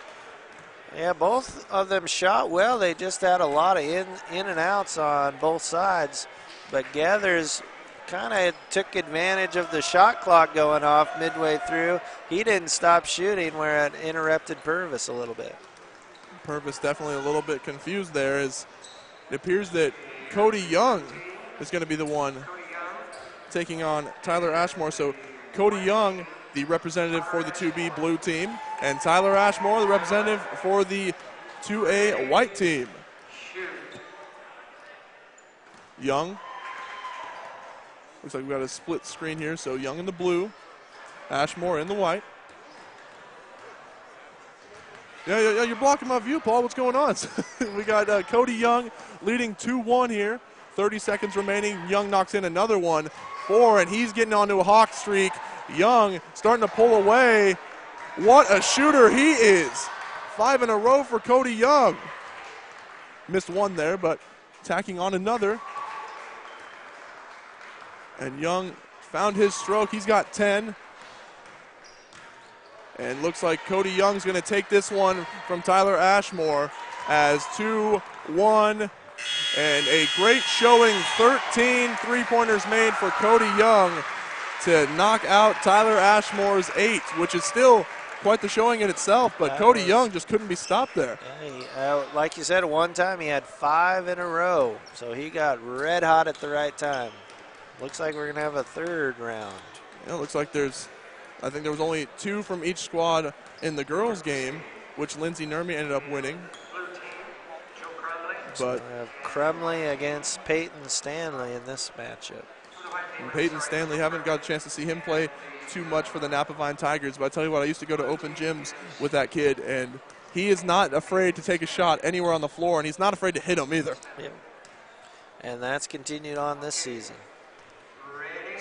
Yeah, both of them shot well. They just had a lot of in and outs on both sides. But Gathers kind of took advantage of the shot clock going off midway through. He didn't stop shooting where it interrupted Purvis a little bit. Purvis definitely a little bit confused there, as it appears that Cody Young is going to be the one taking on Tyler Ashmore. So Cody Young, the representative for the 2B blue team, and Tyler Ashmore, the representative for the 2A white team. Young. Looks like we've got a split screen here, so Young in the blue, Ashmore in the white. Yeah, you're blocking my view, Paul. What's going on? We got Cody Young leading 2-1 here. 30 seconds remaining. Young knocks in another one. 4, and he's getting onto a hawk streak. Young starting to pull away. What a shooter he is. 5 in a row for Cody Young. Missed one there, but tacking on another. And Young found his stroke. He's got 10. And looks like Cody Young's going to take this one from Tyler Ashmore as 2-1. And a great showing, 13 three-pointers made for Cody Young to knock out Tyler Ashmore's 8, which is still quite the showing in itself, but Cody Young just couldn't be stopped there. Yeah, like you said, one time he had 5 in a row, so he got red hot at the right time. Looks like we're going to have a third round. Yeah, it looks like I think there was only 2 from each squad in the girls' game, which Lindsay Nurmi ended up winning. But Crumley against Peyton Stanley in this matchup. Peyton Stanley, haven't got a chance to see him play too much for the Napavine Tigers, but I tell you what, I used to go to open gyms with that kid, and he is not afraid to take a shot anywhere on the floor, and he's not afraid to hit him either. Yep. And that's continued on this season.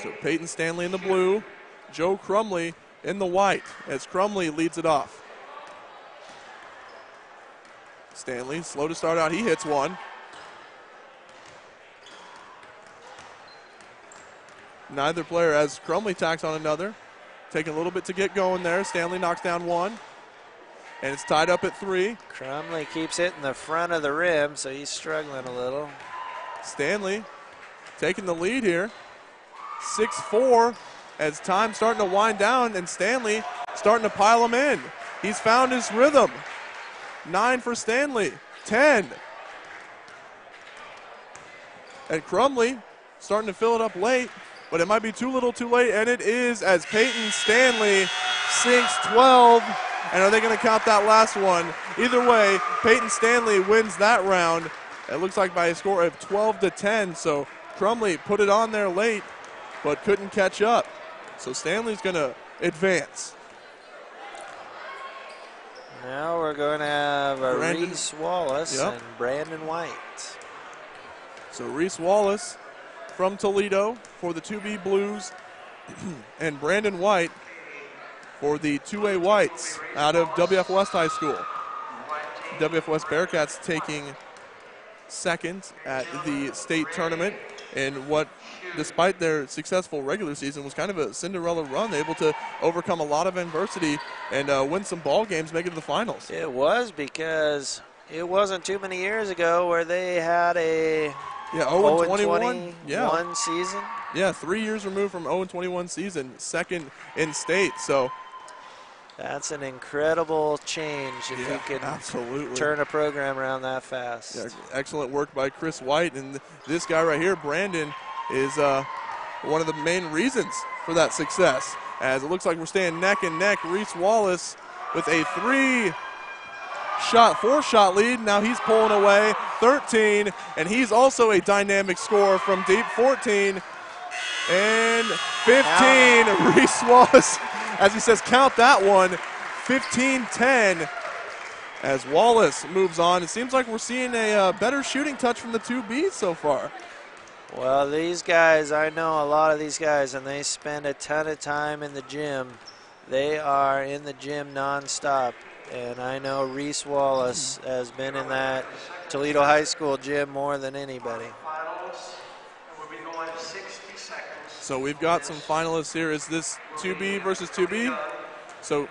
So Peyton Stanley in the blue, Joe Crumley in the white, as Crumley leads it off. Stanley, slow to start out, he hits one. Neither player, as Crumley tacks on another. Taking a little bit to get going there. Stanley knocks down one. And it's tied up at 3. Crumley keeps hitting the front of the rim, so he's struggling a little. Stanley taking the lead here. 6-4 as time starting to wind down, and Stanley starting to pile them in. He's found his rhythm. 9 for Stanley, 10. And Crumley starting to fill it up late, but it might be too little too late, and it is, as Peyton Stanley sinks 12. And are they going to count that last one? Either way, Peyton Stanley wins that round. It looks like by a score of 12-10, so Crumley put it on there late, but couldn't catch up. So Stanley's going to advance. Now we're going to have Reese Wallace and Brandon White. So Reese Wallace from Toledo for the 2B Blues and Brandon White for the 2A Whites out of WF West High School. WF West Bearcats taking second at the state tournament in what, despite their successful regular season, was kind of a Cinderella run. Able to overcome a lot of adversity and win some ball games, make it to the finals. It was, because it wasn't too many years ago where they had a 0-21 one season. Yeah, 3 years removed from 0-21 season, second in state. So that's an incredible change if you can turn a program around that fast. Yeah, excellent work by Chris White. And this guy right here, Brandon, is one of the main reasons for that success. As it looks like we're staying neck and neck. Reese Wallace with a 4-shot lead. Now he's pulling away 13, and he's also a dynamic scorer from deep. 14 and 15. Reese Wallace, as he says, count that one. 15-10 as Wallace moves on. It seems like we're seeing a better shooting touch from the 2Bs so far. Well, these guys, I know a lot of these guys, and they spend a ton of time in the gym. They are in the gym nonstop. And I know Reese Wallace has been in that Toledo High School gym more than anybody. So we've got some finalists here. Is this 2B versus 2B? So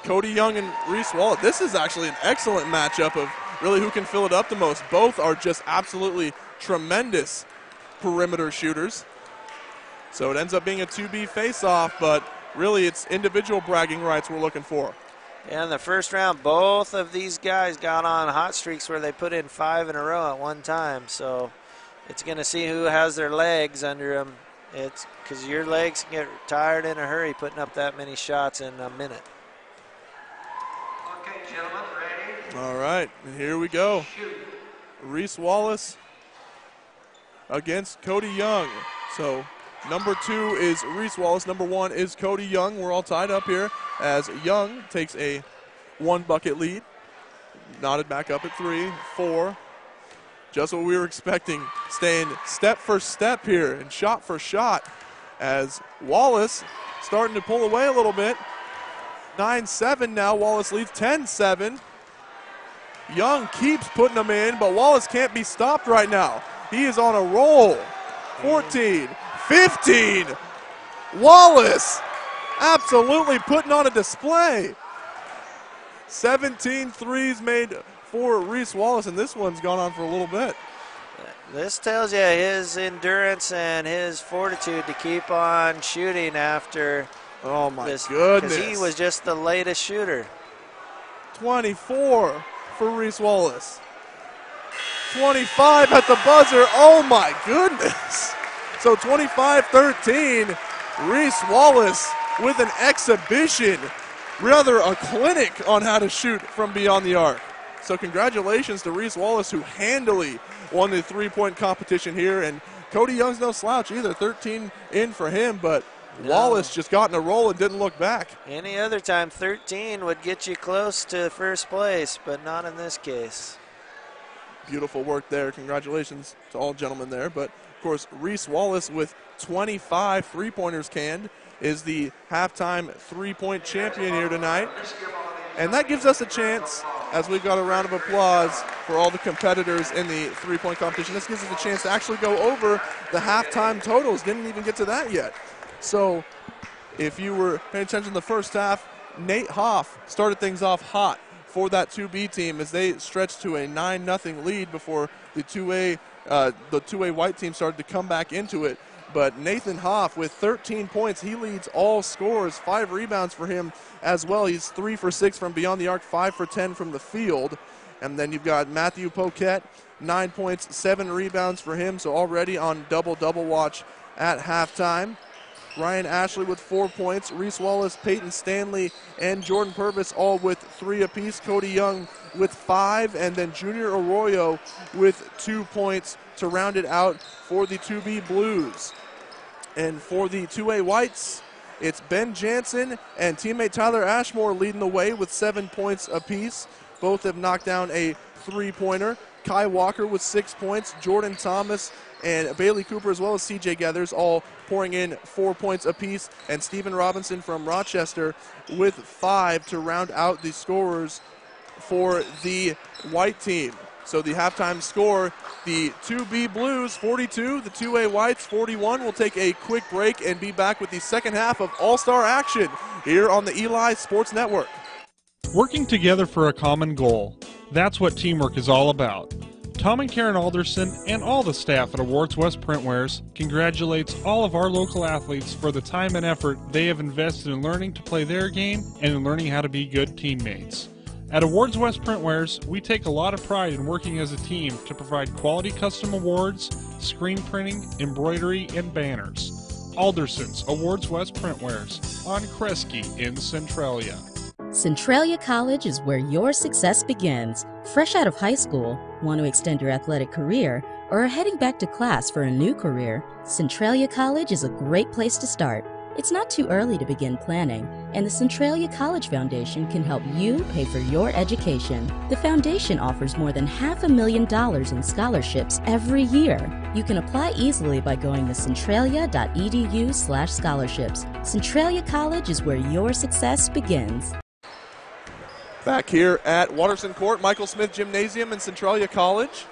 Cody Young and Reese Wallace. This is actually an excellent matchup of really who can fill it up the most. Both are just absolutely tremendous perimeter shooters. So it ends up being a 2B face-off, but really it's individual bragging rights we're looking for. Yeah, in the first round, both of these guys got on hot streaks where they put in 5 in a row at one time. So it's going to see who has their legs under them. It's because your legs can get tired in a hurry putting up that many shots in a minute. Okay, gentlemen, ready? All right, and here we go. Reese Wallace against Cody Young. So number 2 is Reese Wallace. Number 1 is Cody Young. We're all tied up here as Young takes a 1-bucket lead. Knotted back up at 3, 4. Just what we were expecting, staying step for step here and shot for shot as Wallace starting to pull away a little bit. 9-7 now. Wallace leads 10-7. Young keeps putting them in, but Wallace can't be stopped right now. He is on a roll. 14, 15. Wallace absolutely putting on a display. 17 threes made for Reese Wallace, and this one's gone on for a little bit. This tells you his endurance and his fortitude to keep on shooting after. Oh my goodness. Because he was just the latest shooter. 24 for Reese Wallace. 25 at the buzzer. Oh my goodness. So 25-13. Reese Wallace with an exhibition, rather a clinic on how to shoot from beyond the arc. So congratulations to Reese Wallace, who handily won the three-point competition here. And Cody Young's no slouch either. 13 in for him, but Wallace just got in a roll and didn't look back. Any other time, 13 would get you close to first place, but not in this case. Beautiful work there. Congratulations to all gentlemen there. But, of course, Reese Wallace with 25 three-pointers canned is the halftime three-point champion here tonight. And that gives us a chance, as we've got a round of applause for all the competitors in the three-point competition, this gives us a chance to actually go over the halftime totals. Didn't even get to that yet. So if you were paying attention to the first half, Nate Hoff started things off hot for that 2B team as they stretched to a 9-0 lead before the 2A white team started to come back into it. But Nathan Hoff with 13 points, he leads all scorers, 5 rebounds for him as well. He's 3 for 6 from beyond the arc, 5 for 10 from the field. And then you've got Matthew Poquette, 9 points, 7 rebounds for him, so already on double-double watch at halftime. Ryan Ashley with 4 points. Reese Wallace, Peyton Stanley, and Jordan Purvis all with 3 apiece. Cody Young with 5, and then Junior Arroyo with 2 points to round it out for the 2B Blues. And for the 2A Whites, it's Ben Jansen and teammate Tyler Ashmore leading the way with 7 points apiece. Both have knocked down a three-pointer. Kai Walker with 6 points. Jordan Thomas and Bailey Cooper, as well as CJ Gathers, all pouring in 4 points apiece. And Stephen Robinson from Rochester with 5 to round out the scorers for the white team. So the halftime score, the 2B Blues 42, the 2A Whites 41. We'll take a quick break and be back with the second half of All-Star action here on the Eli Sports Network. Working together for a common goal. That's what teamwork is all about. Tom and Karen Alderson and all the staff at Awards West Printwares congratulates all of our local athletes for the time and effort they have invested in learning to play their game and in learning how to be good teammates. At Awards West Printwares, we take a lot of pride in working as a team to provide quality custom awards, screen printing, embroidery, and banners. Alderson's Awards West Printwares on Kresge in Centralia. Centralia College is where your success begins. Fresh out of high school, want to extend your athletic career, or are heading back to class for a new career, Centralia College is a great place to start. It's not too early to begin planning, and the Centralia College Foundation can help you pay for your education. The foundation offers more than $500,000 in scholarships every year. You can apply easily by going to centralia.edu/scholarships. Centralia College is where your success begins. Back here at Watterson Court, Michael Smith Gymnasium in Centralia College.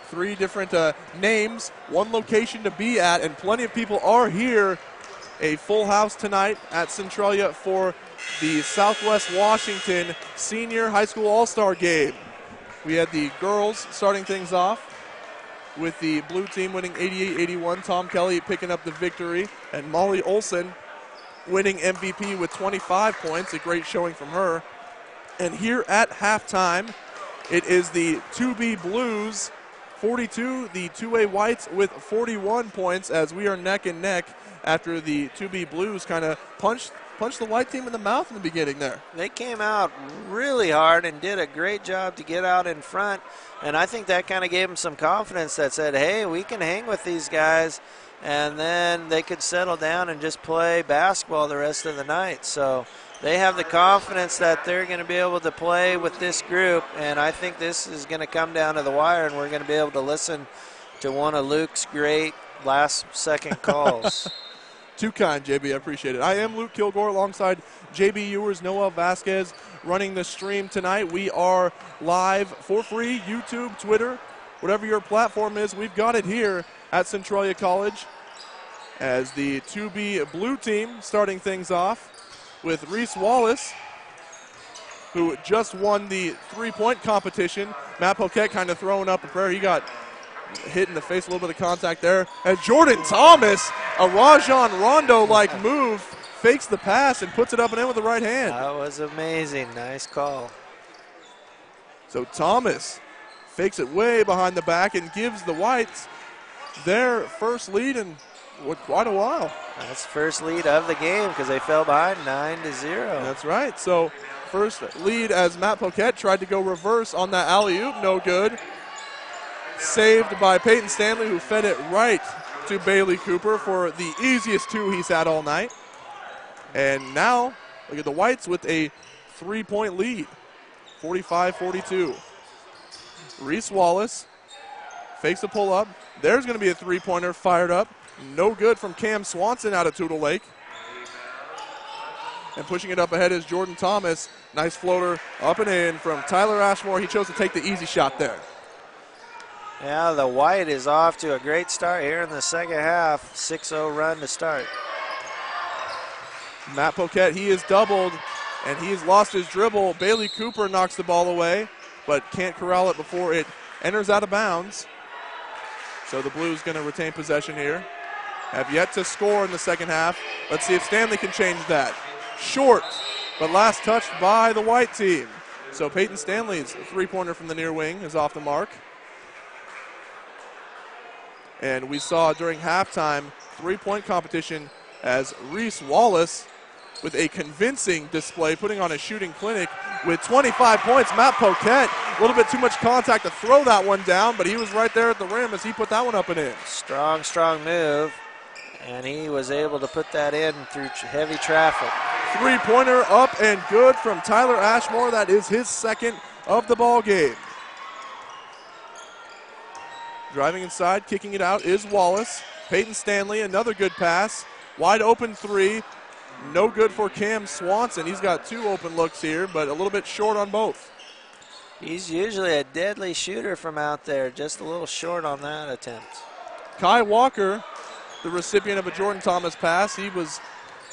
3 different names, 1 location to be at, and plenty of people are here a full house tonight at Centralia for the Southwest Washington Senior High School All-Star Game. We had the girls starting things off with the blue team winning 88-81. Tom Kelly picking up the victory, and Molly Olson winning MVP with 25 points, a great showing from her. And here at halftime, it is the 2B Blues 42, the 2A Whites with 41 points, as we are neck and neck after the 2B Blues kind of punched the white team in the mouth in the beginning there. They came out really hard and did a great job to get out in front, and I think that kind of gave them some confidence that said, hey, we can hang with these guys, and then they could settle down and just play basketball the rest of the night. So they have the confidence that they're going to be able to play with this group, and I think this is going to come down to the wire, and we're going to be able to listen to one of Luke's great last-second calls. Too kind, JB. I appreciate it. I am Luke Kilgore alongside JB Ewers, Noel Vasquez running the stream tonight. We are live for free, YouTube, Twitter, whatever your platform is. We've got it here at Centralia College as the 2B Blue team starting things off with Reese Wallace, who just won the three-point competition. Matt Poquette kind of throwing up a prayer. He got hit in the face, a little bit of contact there. As Jordan Thomas, a Rajon Rondo-like move, fakes the pass and puts it up and in with the right hand. That was amazing. Nice call. So Thomas fakes it way behind the back and gives the Whites their first lead in quite a while. That's the first lead of the game because they fell behind 9-0. That's right. So first lead as Matt Poquette tried to go reverse on that alley-oop. No good. Saved by Peyton Stanley, who fed it right to Bailey Cooper for the easiest two he's had all night. And now, look at the Whites with a three-point lead, 45-42. Reese Wallace fakes a pull-up. There's going to be a three-pointer fired up. No good from Cam Swanson out of Tootle Lake. And pushing it up ahead is Jordan Thomas. Nice floater up and in from Tyler Ashmore. He chose to take the easy shot there. Yeah, the White is off to a great start here in the second half. 6-0 run to start. Matt Poquette, he is doubled, and he has lost his dribble. Bailey Cooper knocks the ball away, but can't corral it before it enters out of bounds. So the Blues going to retain possession here. Have yet to score in the second half. Let's see if Stanley can change that. Short, but last touched by the White team. So Peyton Stanley's three-pointer from the near wing is off the mark. And we saw during halftime three-point competition as Reese Wallace with a convincing display, putting on a shooting clinic with 25 points. Matt Poquette, a little bit too much contact to throw that one down, but he was right there at the rim as he put that one up and in. Strong move, and he was able to put that in through heavy traffic. Three-pointer up and good from Tyler Ashmore. That is his second of the ball game. Driving inside, kicking it out is Wallace. Peyton Stanley, another good pass. Wide open three. No good for Cam Swanson. He's got two open looks here, but a little bit short on both. He's usually a deadly shooter from out there, just a little short on that attempt. Kai Walker, the recipient of a Jordan Thomas pass. He was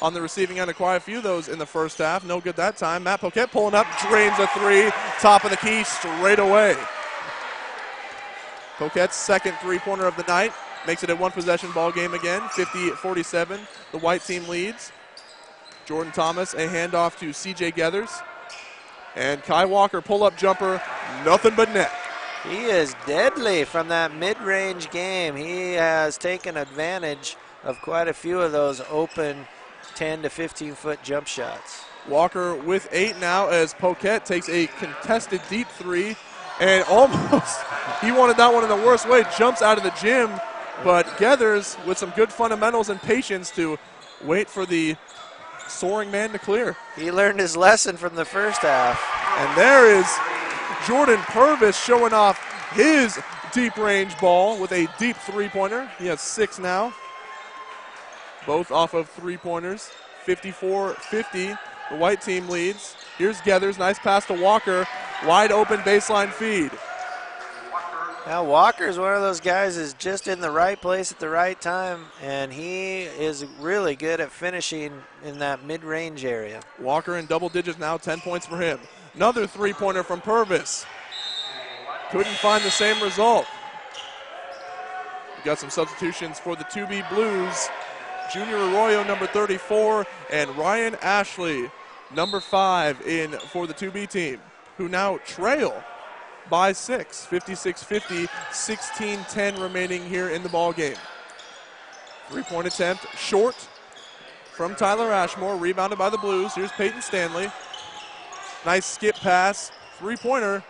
on the receiving end of quite a few of those in the first half. No good that time. Matt Poquette pulling up, drains a three, top of the key straight away. Poquette's second three-pointer of the night makes it a one-possession ball game again, 50-47. The White team leads. Jordan Thomas, a handoff to C.J. Geathers. And Kai Walker, pull-up jumper, nothing but net. He is deadly from that mid-range game. He has taken advantage of quite a few of those open 10 to 15-foot jump shots. Walker with 8 now as Poquette takes a contested deep three. And almost, he wanted that one in the worst way, jumps out of the gym. But Geathers with some good fundamentals and patience to wait for the soaring man to clear. He learned his lesson from the first half. And there is Jordan Purvis showing off his deep range ball with a deep three-pointer. He has 6 now. Both off of three-pointers. 54-50, the White team leads. Here's Geathers, nice pass to Walker. Wide open baseline feed. Now Walker is one of those guys is just in the right place at the right time, and he is really good at finishing in that mid-range area. Walker in double digits now, 10 points for him. Another three-pointer from Purvis. Couldn't find the same result. We got some substitutions for the 2B Blues. Junior Arroyo, number 34, and Ryan Ashley, number 5, in for the 2B team, who now trail by 6, 56-50, 16-10 remaining here in the ball game. Three-point attempt short from Tyler Ashmore, rebounded by the Blues. Here's Peyton Stanley. Nice skip pass. Three-pointer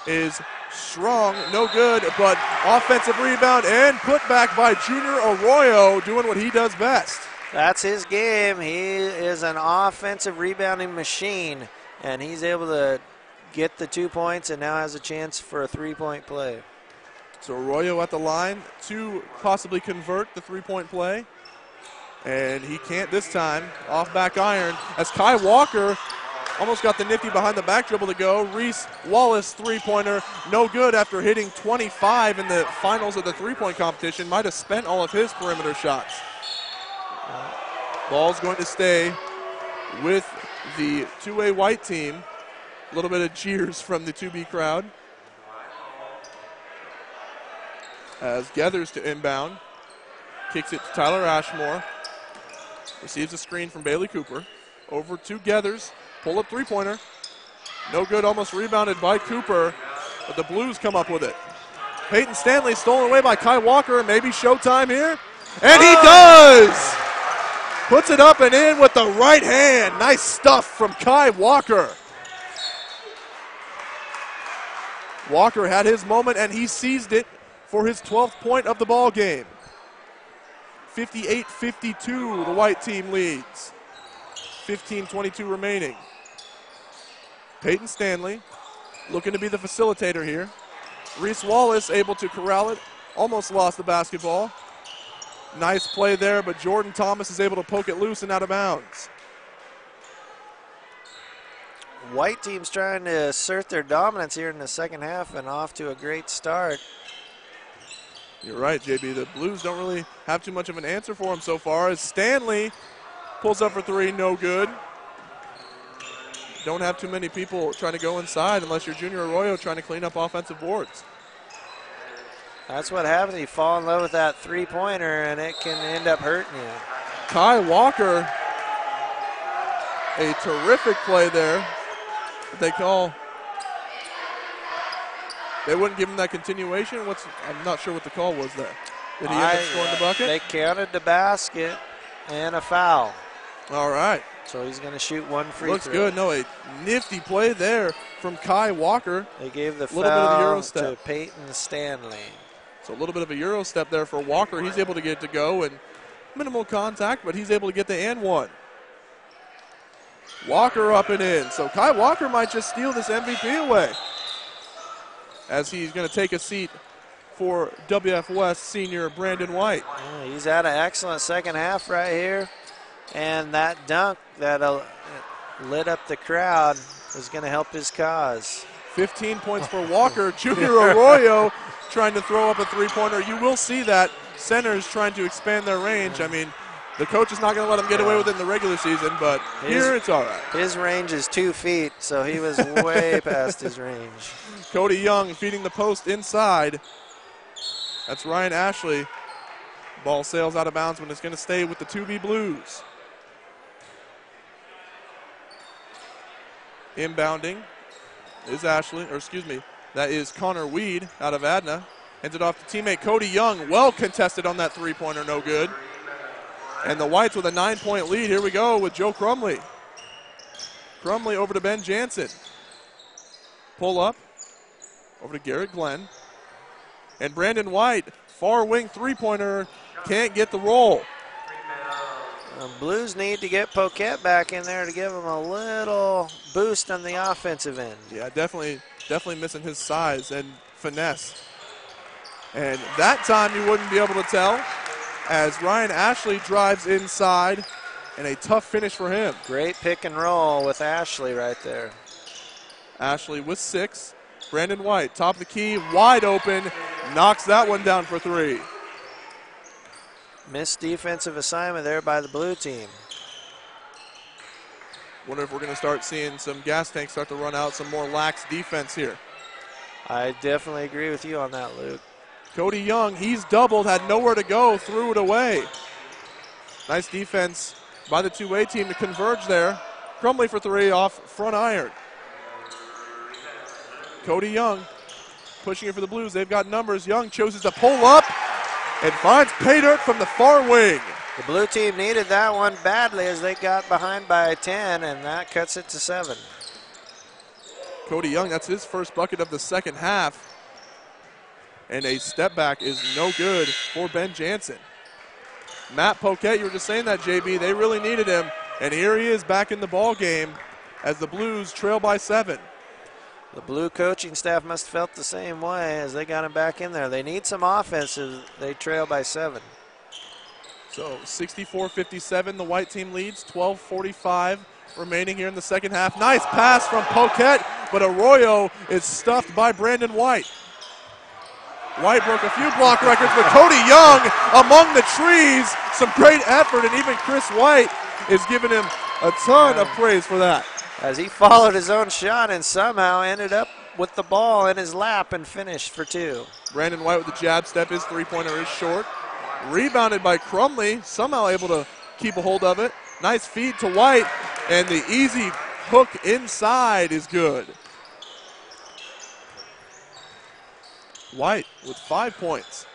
is strong, no good, but offensive rebound and put back by Junior Arroyo, doing what he does best. That's his game. He is an offensive rebounding machine, and he's able to get the 2 points and now has a chance for a three-point play. So Arroyo at the line to possibly convert the three-point play, and he can't this time. Off back iron as Kai Walker almost got the nifty behind the back dribble to go. Reese Wallace three-pointer, no good after hitting 25 in the finals of the three-point competition. Might have spent all of his perimeter shots. Ball's going to stay with the 2A white team. A little bit of cheers from the 2B crowd. As Geathers to inbound. Kicks it to Tyler Ashmore. Receives a screen from Bailey Cooper. Over to Geathers. Pull-up three-pointer. No good, almost rebounded by Cooper, but the Blues come up with it. Peyton Stanley stolen away by Kai Walker. Maybe showtime here. And he does! Puts it up and in with the right hand. Nice stuff from Kai Walker. Walker had his moment, and he seized it for his 12th point of the ball game. 58-52, the white team leads. 15:22 remaining. Peyton Stanley looking to be the facilitator here. Reese Wallace able to corral it. Almost lost the basketball. Nice play there, but Jordan Thomas is able to poke it loose and out of bounds. White team's trying to assert their dominance here in the second half and off to a great start. You're right, JB. The Blues don't really have too much of an answer for him so far as Stanley pulls up for three, no good. Don't have too many people trying to go inside unless you're Junior Arroyo trying to clean up offensive boards. That's what happens. You fall in love with that three-pointer, and it can end up hurting you. Kai Walker, a terrific play there. They wouldn't give him that continuation. I'm not sure what the call was there. Did he end up scoring the bucket? They counted the basket and a foul. All right. So he's going to shoot one free throw. Looks good. No, a nifty play there from Kai Walker. They gave the little bit of a Euro foul step to Peyton Stanley. So a little bit of a Euro step there for Walker. He's able to get it to go, and minimal contact, but he's able to get the and one. Walker up and in. So Kai Walker might just steal this MVP away as he's going to take a seat for WF West senior Brandon White. Yeah, he's had an excellent second half right here. And that dunk that lit up the crowd is going to help his cause. 15 points for Walker. Junior Arroyo trying to throw up a three-pointer. You will see that centers trying to expand their range. I mean, the coach is not going to let him get away with it in the regular season, but here it's all right. His range is 2 feet, so he was way past his range. Cody Young feeding the post inside. That's Ryan Ashley. Ball sails out of bounds, but it's going to stay with the 2B Blues. Inbounding is that is Connor Weed out of Adna. Hands it off to teammate Cody Young. Well contested on that three-pointer, no good. And the Whites with a 9-point lead. Here we go with Joe Crumley. Crumley over to Ben Jansen. Pull up over to Garrett Glenn. And Brandon White, far wing three-pointer, can't get the roll. Blues need to get Poquette back in there to give him a little boost on the offensive end. Yeah, definitely missing his size and finesse. And that time you wouldn't be able to tell as Ryan Ashley drives inside and a tough finish for him. Great pick and roll with Ashley right there. Ashley with 6. Brandon White, top of the key, wide open, knocks that one down for three. Missed defensive assignment there by the blue team. Wonder if we're going to start seeing some gas tanks start to run out, some more lax defense here. I definitely agree with you on that, Luke. Cody Young, he's doubled, had nowhere to go, threw it away. Nice defense by the two-way team to converge there. Crumley for three off front iron. Cody Young pushing it for the Blues. They've got numbers. Young chooses to pull up and finds pay dirt from the far wing. The blue team needed that one badly as they got behind by 10, and that cuts it to 7. Cody Young, that's his first bucket of the second half. And a step back is no good for Ben Jansen. Matt Poquette, you were just saying that, JB. They really needed him. And here he is back in the ball game as the Blues trail by 7. The blue coaching staff must have felt the same way as they got him back in there. They need some offense as they trail by 7. So 64-57, the white team leads, 12:45 remaining here in the second half. Nice pass from Poquette, but Arroyo is stuffed by Brandon White. White broke a few block records, but Cody Young among the trees, some great effort, and even Chris White is giving him a ton of praise for that. As he followed his own shot and somehow ended up with the ball in his lap and finished for 2. Brandon White with the jab step, his three-pointer is short. Rebounded by Crumley, somehow able to keep a hold of it. Nice feed to White, and the easy hook inside is good. White with 5 points.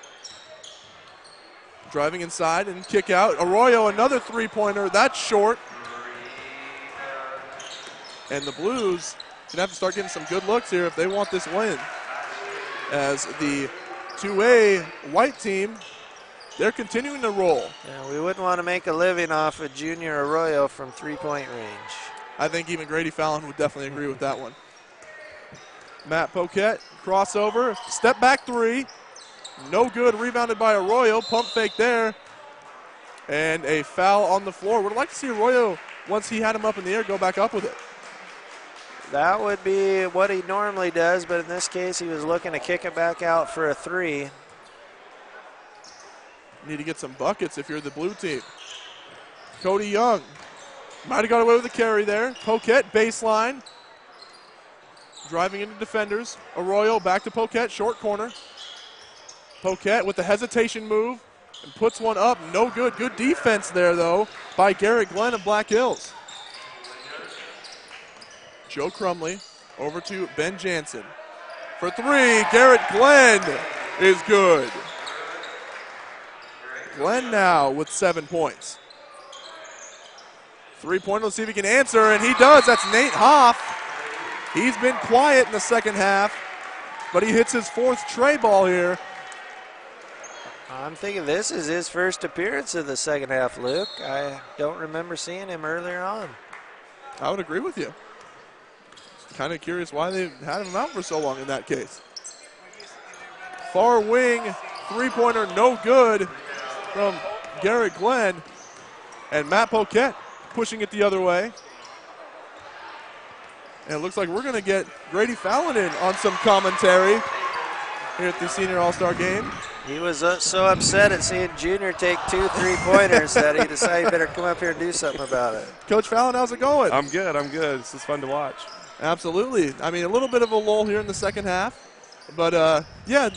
Driving inside and kick out. Arroyo, another three-pointer. That's short. And the Blues going to have to start getting some good looks here if they want this win. As the 2A white team, they're continuing to roll. Yeah, we wouldn't want to make a living off of Junior Arroyo from three-point range. I think even Grady Fallon would definitely agree with that one. Matt Poquette, crossover, step back three. No good, rebounded by Arroyo. Pump fake there. And a foul on the floor. Would like to see Arroyo, once he had him up in the air, go back up with it. That would be what he normally does, but in this case, he was looking to kick it back out for a 3. Need to get some buckets if you're the blue team. Cody Young might have got away with the carry there. Poquette, baseline. Driving into defenders. Arroyo back to Poquette, short corner. Poquette with the hesitation move and puts one up. No good. Good defense there, though, by Garrett Glenn of Black Hills. Joe Crumley over to Ben Jansen. For 3, Garrett Glenn is good. Glenn now with 7 points. 3-pointer, let's see if he can answer, and he does. That's Nate Hoff. He's been quiet in the second half, but he hits his 4th tray ball here. I'm thinking this is his first appearance of the second half, Luke. I don't remember seeing him earlier on. I would agree with you. Kind of curious why they had him out for so long in that case. Far wing, 3-pointer, no good from Garrett Glenn. And Matt Poquette pushing it the other way. And it looks like we're going to get Grady Fallon in on some commentary here at the Senior All-Star Game. He was so upset at seeing Junior take 2 3-pointers that he decided he better come up here and do something about it. Coach Fallon, how's it going? I'm good. This is fun to watch. Absolutely. I mean, a little bit of a lull here in the second half. But, yeah,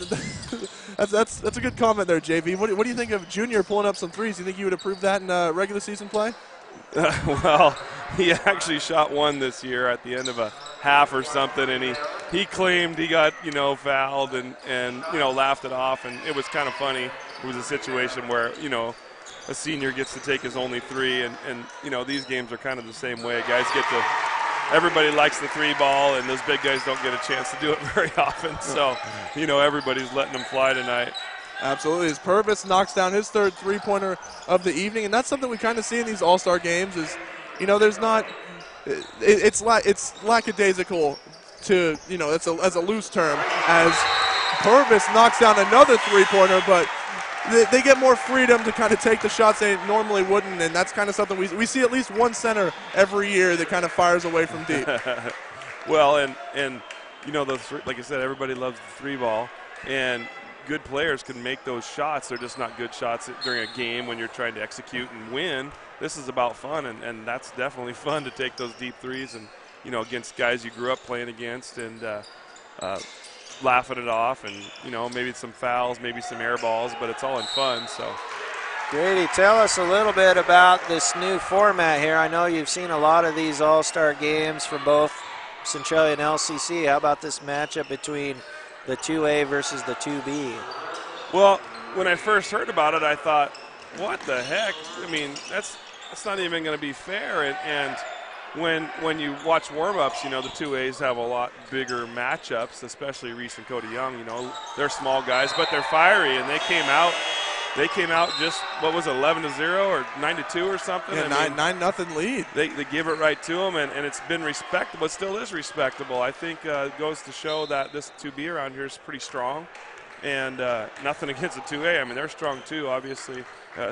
that's a good comment there, JV. What do you think of Junior pulling up some threes? Do you think you would approve that in regular season play? Well, he actually shot one this year at the end of a half or something, and he claimed he got, fouled and laughed it off, and it was kind of funny. It was a situation where, a senior gets to take his only 3, and these games are kind of the same way. Guys everybody likes the 3 ball, and those big guys don't get a chance to do it very often. So, everybody's letting them fly tonight. Absolutely. As Purvis knocks down his 3rd 3-pointer of the evening, and that's something we kind of see in these All-Star games is, there's not it's lackadaisical to, that's a loose term, as Purvis knocks down another 3-pointer, but they get more freedom to kind of take the shots they normally wouldn't, and that's kind of something we see at least one center every year that kind of fires away from deep. Well, and you know, like I said, everybody loves the 3-ball, and good players can make those shots. They're just not good shots during a game when you're trying to execute and win. This is about fun, and that's definitely fun to take those deep threes and, you know, against guys you grew up playing against and laughing it off, and, you know, maybe some fouls, maybe some air balls, but it's all in fun. So, Grady, tell us a little bit about this new format here. I know you've seen a lot of these all-star games for both Centralia and LCC. How about this matchup between the 2A versus the 2B? Well, when I first heard about it, I thought, what the heck? I mean, that's not even going to be fair. And when you watch warm-ups, you know, the 2As have a lot bigger matchups, especially Reese and Cody Young. You know, they're small guys, but they're fiery, and they came out just, what was it, 11-0 or 9-2 or something? Yeah, 9-0 lead. They give it right to them, and it's been respectable. It still is respectable. I think it goes to show that this 2B around here is pretty strong, and nothing against the 2A. I mean, they're strong too, obviously,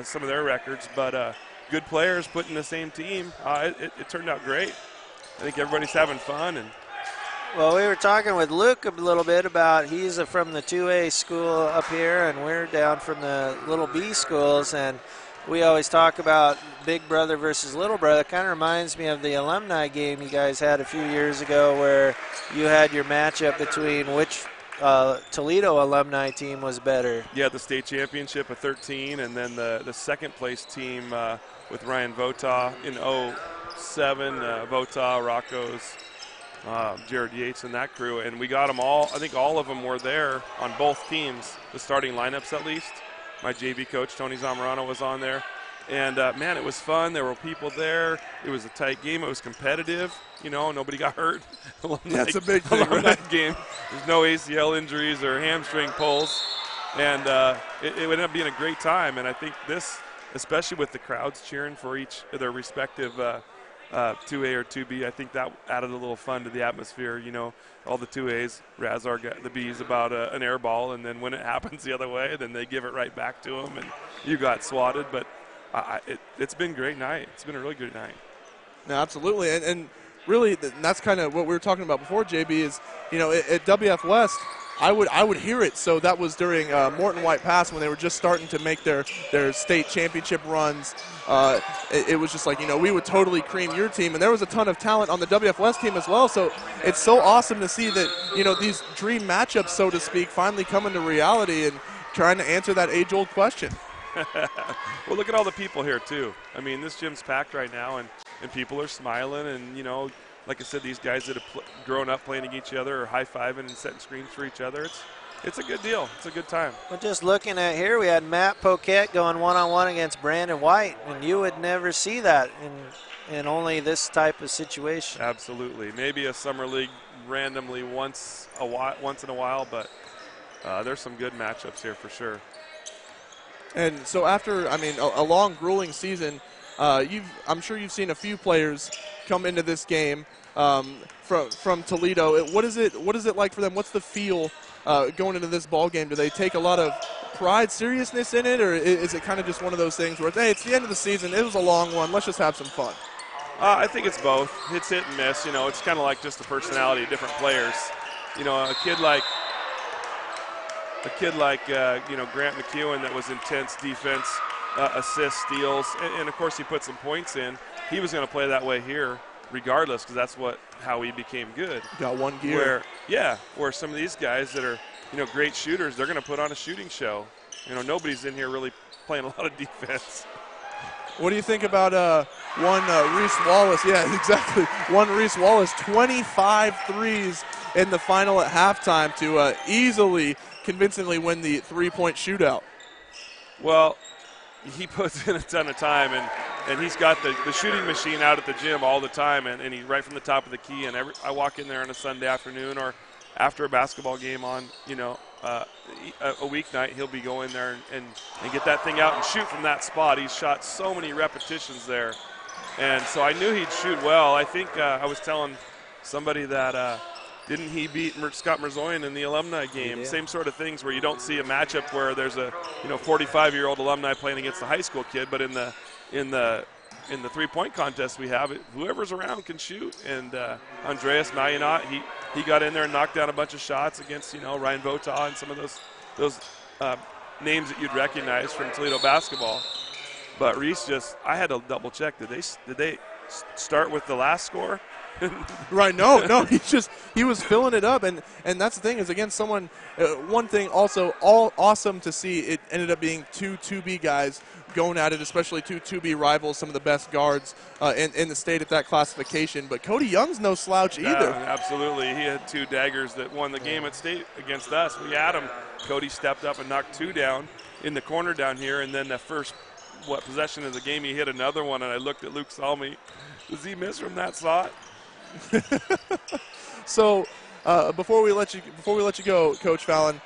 some of their records, but good players put in the same team. It turned out great. I think everybody's having fun. And well, we were talking with Luke a little bit about he's from the 2A school up here, and we're down from the little B schools, and we always talk about big brother versus little brother. It kind of reminds me of the alumni game you guys had a few years ago where you had your matchup between which Toledo alumni team was better. Yeah, the state championship of 13, and then the second place team with Ryan Vota in 07, Vota, Rocco's, Jared Yates and that crew, and we got them all. I think all of them were there on both teams, the starting lineups at least. My JV coach, Tony Zamorano, was on there. And, man, it was fun. There were people there. It was a tight game. It was competitive. You know, nobody got hurt. That's a big thing, right? Game. There's no ACL injuries or hamstring pulls. And it ended up being a great time. And I think this, especially with the crowds cheering for each of their respective 2A or 2B, I think that added a little fun to the atmosphere. You know, all the 2As razz the Bs about an air ball, and then when it happens the other way, then they give it right back to them, and you got swatted. But it's been a great night. It's been a really good night. No, absolutely, and really that's kind of what we were talking about before, JB, is, you know, at WF West, I would hear it. So that was during Morton White Pass when they were just starting to make their state championship runs. It was just like, you know, we would totally cream your team, and there was a ton of talent on the WF West team as well. So it's so awesome to see that, you know, these dream matchups, so to speak, finally coming to reality and trying to answer that age-old question. Well, look at all the people here too. I mean, this gym's packed right now, and people are smiling, and, you know, like I said, these guys that have grown up playing against each other are high-fiving and setting screens for each other. It's a good deal. It's a good time. Well, just looking at here, we had Matt Poquette going one-on-one against Brandon White, and you would never see that in only this type of situation. Absolutely. Maybe a summer league randomly once in a while, but there's some good matchups here for sure. And so after, I mean, a long, grueling season, I'm sure you've seen a few players come into this game from Toledo. What is it like for them? What's the feel going into this ball game? Do they take a lot of pride, seriousness in it, or is it kind of just one of those things where, hey, it's the end of the season, it was a long one, let's just have some fun? I think it's both. It's hit and miss. You know, it's kind of like just the personality of different players. You know, a kid like you know, Grant McEwen, that was intense defense, assists, steals, and of course he put some points in. He was going to play that way here regardless, because that's how he became good. Got one gear. Where some of these guys that are, you know, great shooters, they're going to put on a shooting show. You know, nobody's in here really playing a lot of defense. What do you think about one Reese Wallace? Yeah, exactly. One Reese Wallace, 25 threes in the final at halftime to easily, convincingly win the three-point shootout. Well, he puts in a ton of time, and he's got the shooting machine out at the gym all the time, and he's right from the top of the key. And I walk in there on a Sunday afternoon or after a basketball game on, you know, a weeknight, he'll be going there and get that thing out and shoot from that spot. He's shot so many repetitions there. And so I knew he'd shoot well. I think I was telling somebody that didn't he beat Scott Merzoyan in the alumni game? Same sort of things where you don't see a matchup where there's a 45-year-old alumni playing against a high school kid, but in the in the three-point contest we have, whoever's around can shoot. And Andreas Mallinat, he got in there and knocked down a bunch of shots against, Ryan Vota and some of those names that you'd recognize from Toledo basketball. But Reese I had to double check. Did they start with the last score? Right, no, he was filling it up, and that's the thing is, again, one thing also all awesome to see, it ended up being two 2B guys going at it, especially two 2B rivals, some of the best guards in the state at that classification. But Cody Young's no slouch either. Yeah, absolutely. He had two daggers that won the game at state against us. We had him. Cody stepped up and knocked two down in the corner down here, and then the first possession of the game, he hit another one, and I looked at Luke Salmi. Does he miss from that slot? So before we let you go, Coach Fallon,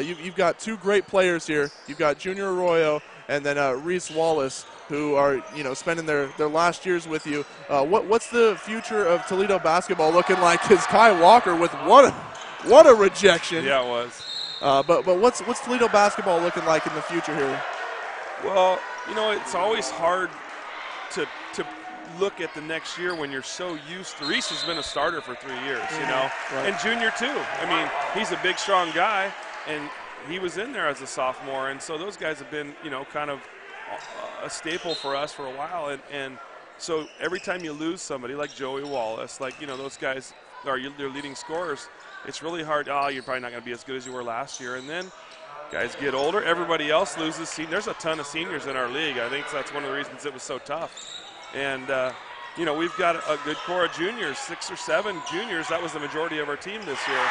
you've got two great players here. You've got Junior Arroyo and then Reese Wallace, who are spending their last years with you. What's the future of Toledo basketball looking like? Because Kai Walker with what a rejection. Yeah, it was. But what's Toledo basketball looking like in the future here? Well, it's always hard to look at the next year when you're so used to. Reese has been a starter for 3 years, Right. And Junior too. I mean, he's a big, strong guy, and he was in there as a sophomore, and so those guys have been, kind of a staple for us for a while, and so every time you lose somebody like Joey Wallace, like, those guys are your leading scorers, it's really hard. You're probably not going to be as good as you were last year, and then guys get older. Everybody else loses. There's a ton of seniors in our league. I think that's one of the reasons it was so tough. And, we've got a good core of juniors, 6 or 7 juniors. That was the majority of our team this year.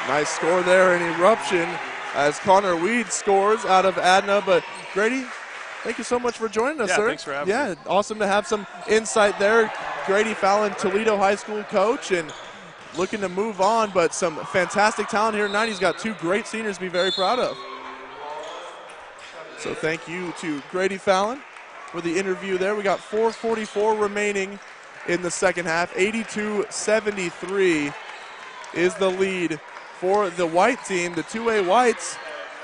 Nice score there in Eruption as Connor Weed scores out of Adna. But, Grady, thank you so much for joining us, sir. Thanks for having me. Yeah, awesome to have some insight there. Grady Fallon, Toledo High School coach, and looking to move on, but some fantastic talent here tonight. He's got 2 great seniors to be very proud of. So thank you to Grady Fallon for the interview there. We got 4:44 remaining in the second half. 82-73 is the lead for the white team. The 2A Whites,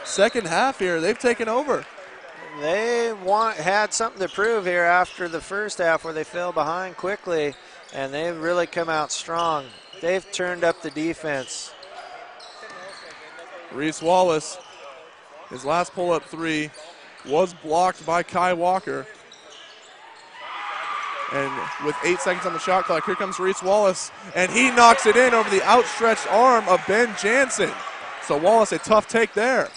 second half here, they've taken over. They had something to prove here after the first half where they fell behind quickly, and they've really come out strong. They've turned up the defense. Reese Wallace, his last pull-up 3 was blocked by Kai Walker. And with 8 seconds on the shot clock, here comes Reese Wallace, and he knocks it in over the outstretched arm of Ben Jansen. So Wallace, a tough take there.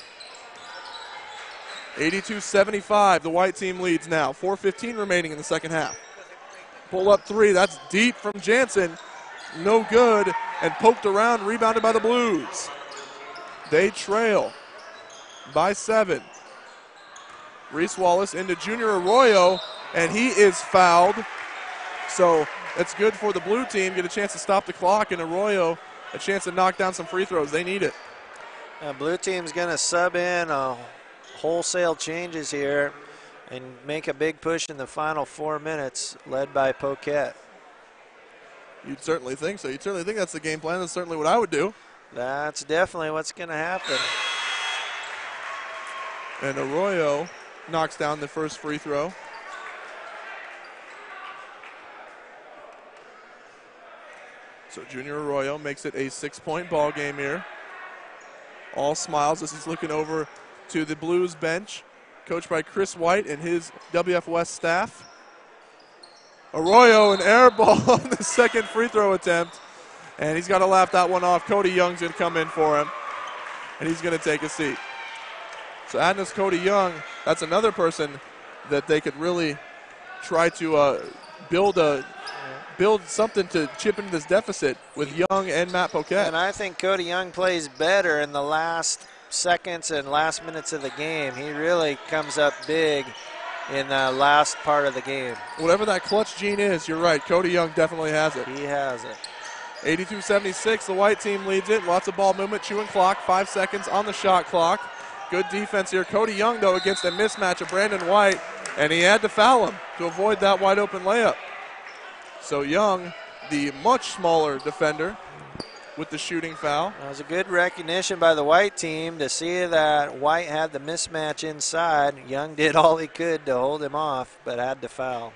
82-75, the white team leads now. 4:15 remaining in the second half. Pull up 3, that's deep from Jansen. No good, and poked around, rebounded by the Blues. They trail by 7. Reese Wallace into Junior Arroyo, and he is fouled. So that's good for the blue team. Get a chance to stop the clock, and Arroyo a chance to knock down some free throws. They need it. Blue team's going to sub in wholesale changes here and make a big push in the final 4 minutes, led by Poquette. You'd certainly think so. You'd certainly think that's the game plan. That's certainly what I would do. That's definitely what's going to happen. And Arroyo knocks down the first free throw. So Junior Arroyo makes it a 6-point ball game here. All smiles as he's looking over to the Blues bench, coached by Chris White and his WF West staff. Arroyo, an air ball on the second free throw attempt, and he's got to laugh that one off. Cody Young's going to come in for him, and he's going to take a seat. So Adna's Cody Young, that's another person that they could really try to build something to chip into this deficit with Young and Matt Poquette. And I think Cody Young plays better in the last seconds and last minutes of the game. He really comes up big in the last part of the game. Whatever that clutch gene is, you're right. Cody Young definitely has it. He has it. 82-76, the white team leads it. Lots of ball movement, chewing clock, 5 seconds on the shot clock. Good defense here. Cody Young, though, against a mismatch of Brandon White, and he had to foul him to avoid that wide open layup. So Young, the much smaller defender, with the shooting foul. That was a good recognition by the White team to see that White had the mismatch inside. Young did all he could to hold him off, but had to foul.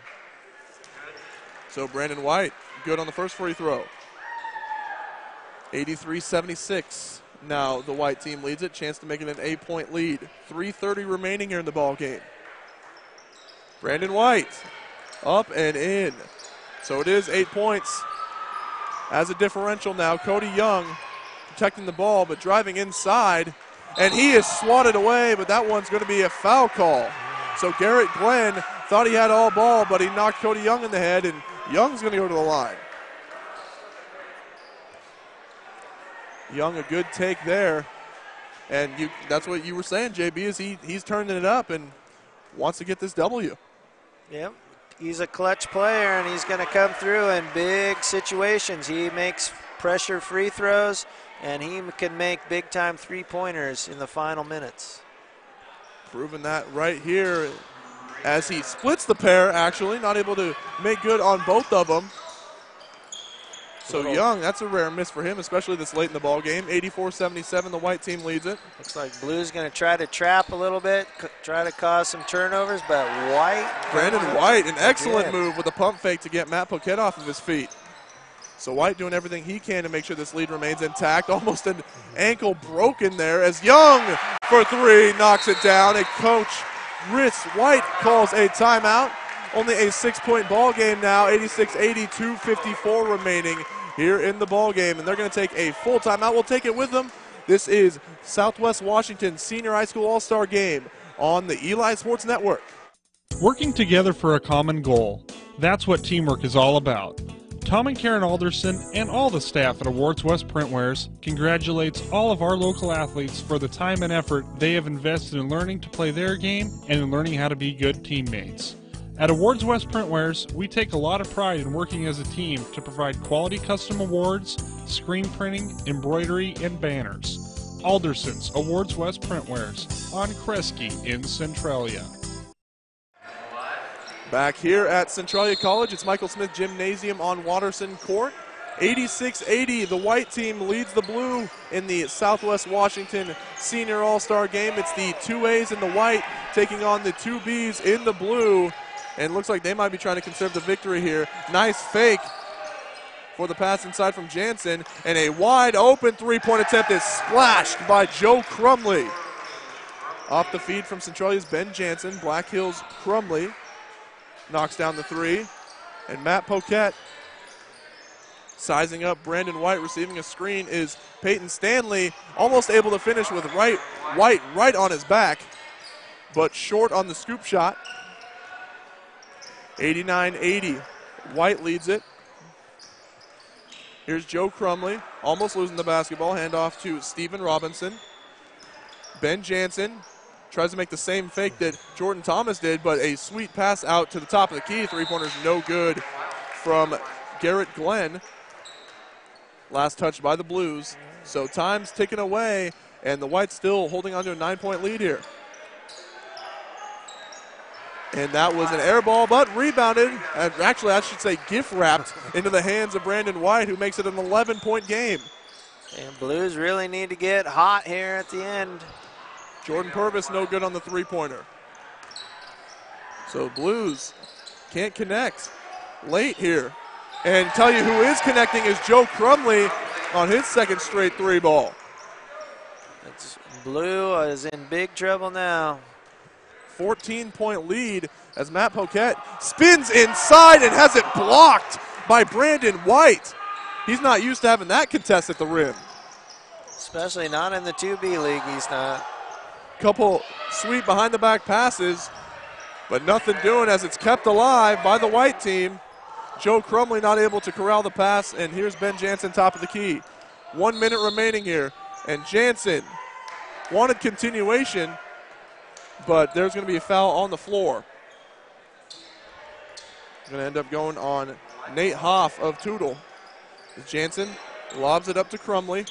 So Brandon White, good on the first free throw. 83-76. Now the White team leads it. Chance to make it an 8-point lead. 3:30 remaining here in the ball game. Brandon White up and in. So it is 8 points. As a differential now, Cody Young protecting the ball but driving inside. And he is swatted away, but that one's going to be a foul call. So Garrett Glenn thought he had all ball, but he knocked Cody Young in the head, and Young's going to go to the line. Young, a good take there. And that's what you were saying, JB, is he's turning it up and wants to get this W. Yep. He's a clutch player, and he's going to come through in big situations. He makes pressure free throws, and he can make big-time three-pointers in the final minutes. Proving that right here as he splits the pair, actually. Not able to make good on both of them. So Young, that's a rare miss for him, especially this late in the ball game. 84-77, the White team leads it. Looks like Blue's going to try to trap a little bit, try to cause some turnovers, but Brandon White, an excellent move with a pump fake to get Matt Poquette off of his feet. So White doing everything he can to make sure this lead remains intact. Almost an ankle broken there as Young for three knocks it down. And Coach Chris White calls a timeout. Only a 6-point ball game now, 86-80, 2:54 remaining here in the ball game. And they're going to take a full timeout. We'll take it with them. This is Southwest Washington Senior High School All-Star Game on the Eli Sports Network. Working together for a common goal. That's what teamwork is all about. Tom and Karen Alderson and all the staff at Awards West Printwares congratulates all of our local athletes for the time and effort they have invested in learning to play their game and in learning how to be good teammates. At Awards West Printwares, we take a lot of pride in working as a team to provide quality custom awards, screen printing, embroidery, and banners. Alderson's Awards West Printwares on Kresge in Centralia. Back here at Centralia College, it's Michael Smith Gymnasium on Watterson Court. 86-80, the White team leads the Blue in the Southwest Washington Senior All-Star Game. It's the 2As in the White taking on the 2Bs in the Blue. And it looks like they might be trying to conserve the victory here. Nice fake for the pass inside from Jansen. And a wide open three-point attempt is splashed by Joe Crumley. Off the feed from Centralia's Ben Jansen. Black Hills Crumley knocks down the three. And Matt Poquette sizing up Brandon White, receiving a screen is Peyton Stanley. Almost able to finish with White right on his back, but short on the scoop shot. 89-80. White leads it. Here's Joe Crumley, almost losing the basketball. Handoff to Stephen Robinson. Ben Jansen tries to make the same fake that Jordan Thomas did, but a sweet pass out to the top of the key. Three-pointer's no good from Garrett Glenn. Last touch by the Blues. So time's ticking away, and the Whites still holding on to a 9-point lead here. And that was an air ball, but rebounded. Actually, I should say gift-wrapped into the hands of Brandon White, who makes it an 11-point game. And Blues really need to get hot here at the end. Jordan Purvis no good on the three-pointer. So Blues can't connect late here. And tell you who is connecting is Joe Crumley on his second straight three ball. Blue is in big trouble now. 14-point lead as Matt Poquette spins inside and has it blocked by Brandon White. He's not used to having that contest at the rim. Especially not in the 2B league, he's not. Couple sweet behind-the-back passes, but nothing doing as it's kept alive by the White team. Joe Crumley not able to corral the pass, and here's Ben Jansen top of the key. 1 minute remaining here, and Jansen wanted continuation, but there's going to be a foul on the floor. Going to end up going on Nate Hoff of Tootle. Jansen lobs it up to Crumley.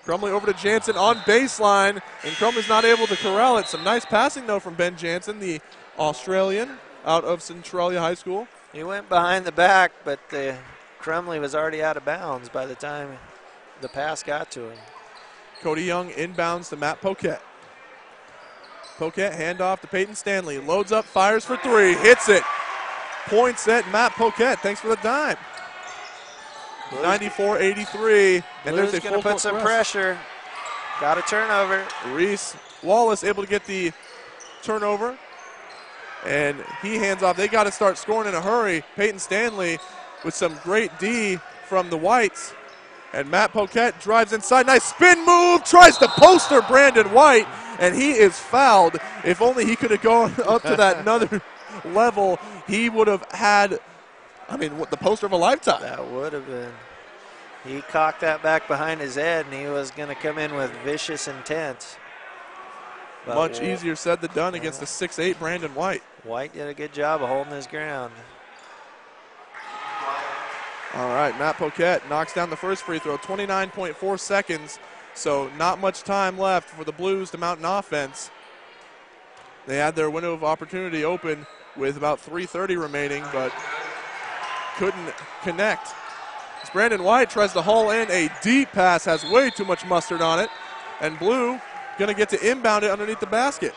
Crumley over to Jansen on baseline, and Crumley's not able to corral it. Some nice passing, though, from Ben Jansen, the Australian out of Centralia High School. He went behind the back, but the Crumley was already out of bounds by the time the pass got to him. Cody Young inbounds to Matt Poquette. Poquette handoff to Peyton Stanley. Loads up, fires for three, hits it. Points at Matt Poquette. Thanks for the dime. 94-83. And there's a going to put some pressure. Got a turnover. Reese Wallace able to get the turnover. And he hands off. They got to start scoring in a hurry. Peyton Stanley with some great D from the Whites. And Matt Poquette drives inside. Nice spin move. Tries to poster Brandon White. And he is fouled. If only he could have gone up to that another level, he would have had, the poster of a lifetime. That would have been. He cocked that back behind his head, and he was going to come in with vicious intent. But much easier said than done against the 6'8" Brandon White. White did a good job of holding his ground. All right, Matt Poquette knocks down the first free throw, 29.4 seconds, so not much time left for the Blues to mount an offense. They had their window of opportunity open with about 3:30 remaining, but couldn't connect. As Brandon White tries to haul in a deep pass, has way too much mustard on it, and Blue going to get to inbound it underneath the basket.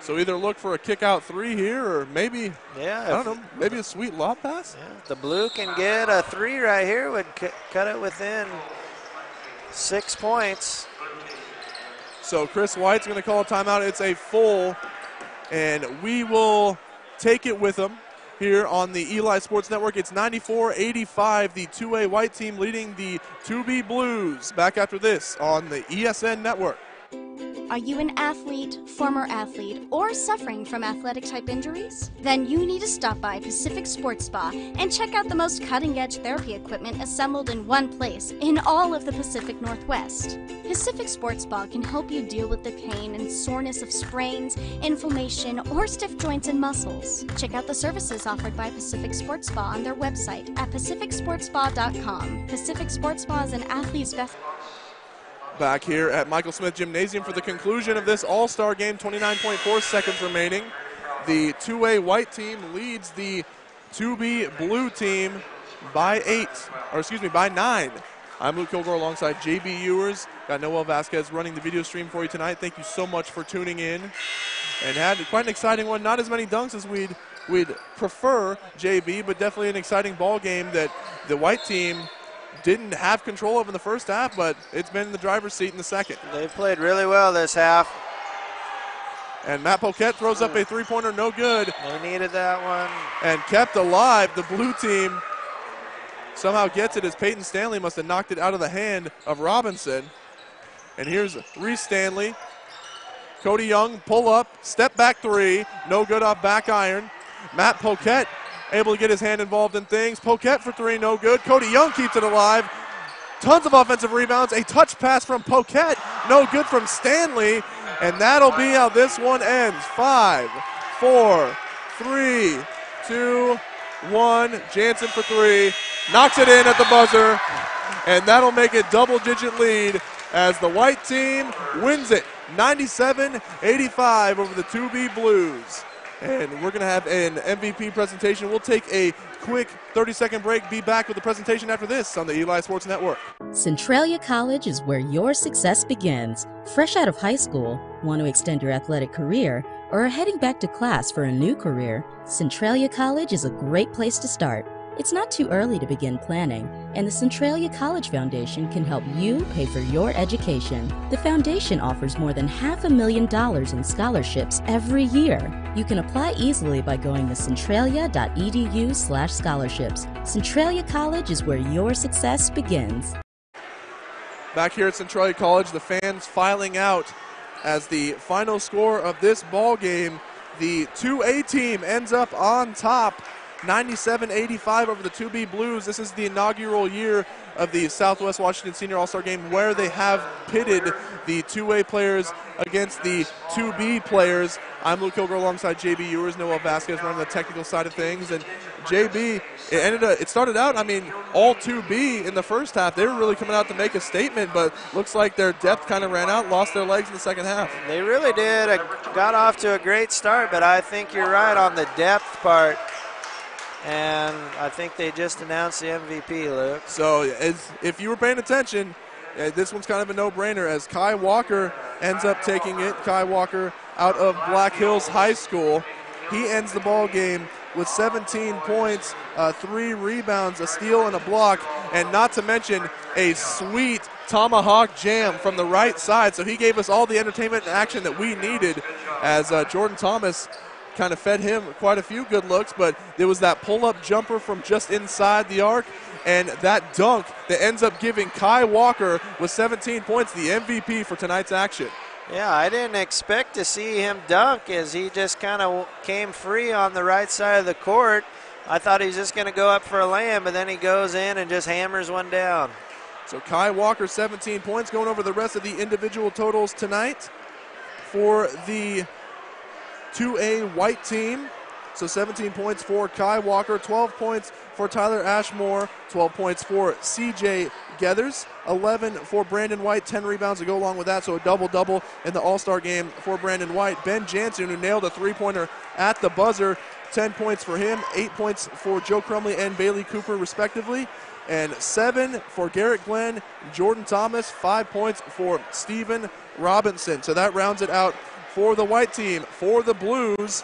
So either look for a kick-out three here or maybe, maybe a sweet lob pass? Yeah, if the Blue can get a three right here, would cut it within 6 points. So Chris White's going to call a timeout. It's a full, and we will take it with him here on the Eli Sports Network. It's 94-85, the 2A White team leading the 2B Blues. Back after this on the ESN Network. Are you an athlete, former athlete, or suffering from athletic-type injuries? Then you need to stop by Pacific Sports Spa and check out the most cutting-edge therapy equipment assembled in one place in all of the Pacific Northwest. Pacific Sports Spa can help you deal with the pain and soreness of sprains, inflammation, or stiff joints and muscles. Check out the services offered by Pacific Sports Spa on their website at pacificsportspa.com. Pacific Sports Spa is an athlete's best. Back here at Michael Smith Gymnasium for the conclusion of this All-Star game, 29.4 seconds remaining. The 2A White team leads the 2B Blue team by 9. I'm Luke Kilgore alongside JB Ewers. Got Noel Vasquez running the video stream for you tonight. Thank you so much for tuning in. And had quite an exciting one. Not as many dunks as we'd prefer, JB, but definitely an exciting ball game that the White team didn't have control of in the first half, but it's been in the driver's seat in the second. They've played really well this half. And Matt Poquette throws up a three-pointer, no good. They needed that one. And kept alive. The Blue team somehow gets it as Peyton Stanley must have knocked it out of the hand of Robinson. And here's Reese Stanley. Cody Young, pull up, step back three, no good off back iron. Matt Poquette able to get his hand involved in things. Poquette for three, no good. Cody Young keeps it alive. Tons of offensive rebounds. A touch pass from Poquette, no good from Stanley. And that'll be how this one ends. 5, 4, 3, 2, 1. Jansen for three. Knocks it in at the buzzer. And that'll make it double-digit lead as the White team wins it 97-85 over the 2B Blues. And we're going to have an MVP presentation. We'll take a quick 30-second break, be back with the presentation after this on the Eli Sports Network. Centralia College is where your success begins. Fresh out of high school, want to extend your athletic career, or are heading back to class for a new career, Centralia College is a great place to start. It's not too early to begin planning, and the Centralia College Foundation can help you pay for your education. The foundation offers more than $500,000 in scholarships every year. You can apply easily by going to centralia.edu/scholarships. Centralia College is where your success begins. Back here at Centralia College, the fans filing out as the final score of this ball game. The 2A team ends up on top, 97-85 over the 2B Blues. This is the inaugural year of the Southwest Washington Senior All-Star Game where they have pitted the 2A players against the 2B players. I'm Luke Kilgore alongside JB Ewers, Noel Vasquez running the technical side of things. And JB, it started out, all 2B in the first half. They were really coming out to make a statement, but looks like their depth kind of ran out, lost their legs in the second half. They really did. Got off to a great start, but I think you're right on the depth part. And I think they just announced the MVP, Luke. So if you were paying attention, this one's kind of a no-brainer as Kai Walker ends up taking it. Kai Walker out of Black Hills High School. He ends the ball game with 17 points, 3 rebounds, a steal, and a block, and not to mention a sweet tomahawk jam from the right side. So he gave us all the entertainment and action that we needed as Jordan Thomas kind of fed him quite a few good looks, but there was that pull-up jumper from just inside the arc and that dunk that ends up giving Kai Walker with 17 points the MVP for tonight's action. Yeah, I didn't expect to see him dunk as he just kind of came free on the right side of the court. I thought he was just going to go up for a layup, but then he goes in and just hammers one down. So Kai Walker, 17 points. Going over the rest of the individual totals tonight for the 2A white team. So 17 points for Kai Walker, 12 points for Tyler Ashmore, 12 points for CJ Gethers, 11 for Brandon White, 10 rebounds to go along with that, so a double-double in the All-Star game for Brandon White. Ben Jansen, who nailed a three-pointer at the buzzer, 10 points for him, 8 points for Joe Crumley and Bailey Cooper, respectively, and 7 for Garrett Glenn, Jordan Thomas, 5 points for Stephen Robinson. So that rounds it out for the white team. For the Blues,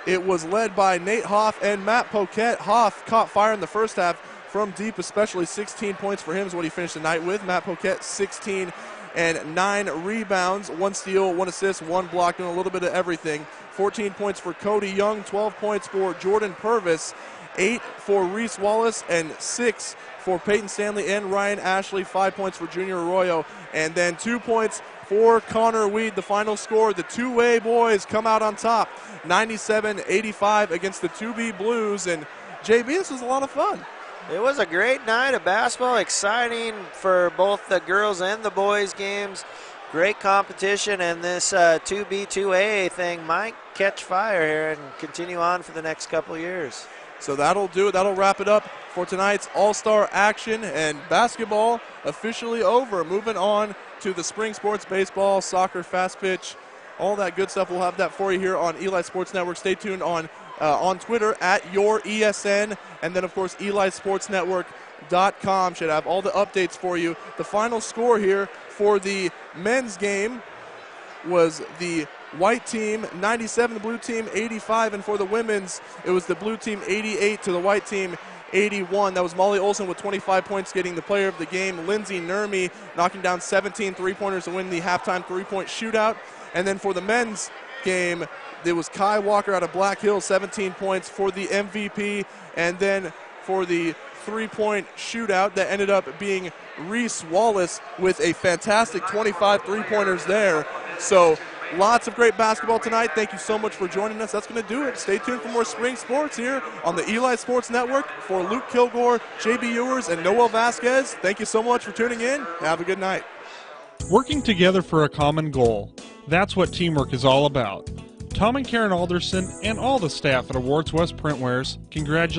it was led by Nate Hoff and Matt Poquette. Hoff caught fire in the first half from deep, especially 16 points for him is what he finished the night with. Matt Poquette, 16 and 9 rebounds, 1 steal, 1 assist, 1 block, doing a little bit of everything. 14 points for Cody Young, 12 points for Jordan Purvis, 8 for Reese Wallace, and 6 for Peyton Stanley and Ryan Ashley, 5 points for Junior Arroyo, and then 2 points for Connor Weed. The final score, the 2A boys come out on top, 97-85 against the 2B Blues. And JB, this was a lot of fun. It was a great night of basketball, exciting for both the girls and the boys games. Great competition, and this 2B, 2A thing might catch fire here and continue on for the next couple years. So that'll do it. That'll wrap it up for tonight's All-Star action, and basketball officially over. Moving on to the spring sports, baseball, soccer, fast pitch, all that good stuff. We'll have that for you here on Eli Sports Network. Stay tuned on Twitter at YourESN, and then, of course, EliSportsNetwork.com should have all the updates for you. The final score here for the men's game was the white team 97, the blue team 85, and for the women's, it was the blue team 88 to the white team 81. That was Molly Olson with 25 points getting the player of the game. Lindsay Nurmi knocking down 17 three-pointers to win the halftime three-point shootout. And then for the men's game, there was Kai Walker out of Black Hills, 17 points for the MVP. And then for the three-point shootout, that ended up being Reese Wallace with a fantastic 25 three-pointers there. So lots of great basketball tonight. Thank you so much for joining us. That's going to do it. Stay tuned for more spring sports here on the Eli Sports Network. For Luke Kilgore, JB Ewers, and Noel Vasquez, thank you so much for tuning in. Have a good night. Working together for a common goal. That's what teamwork is all about. Tom and Karen Alderson and all the staff at Awards West Printwares congratulate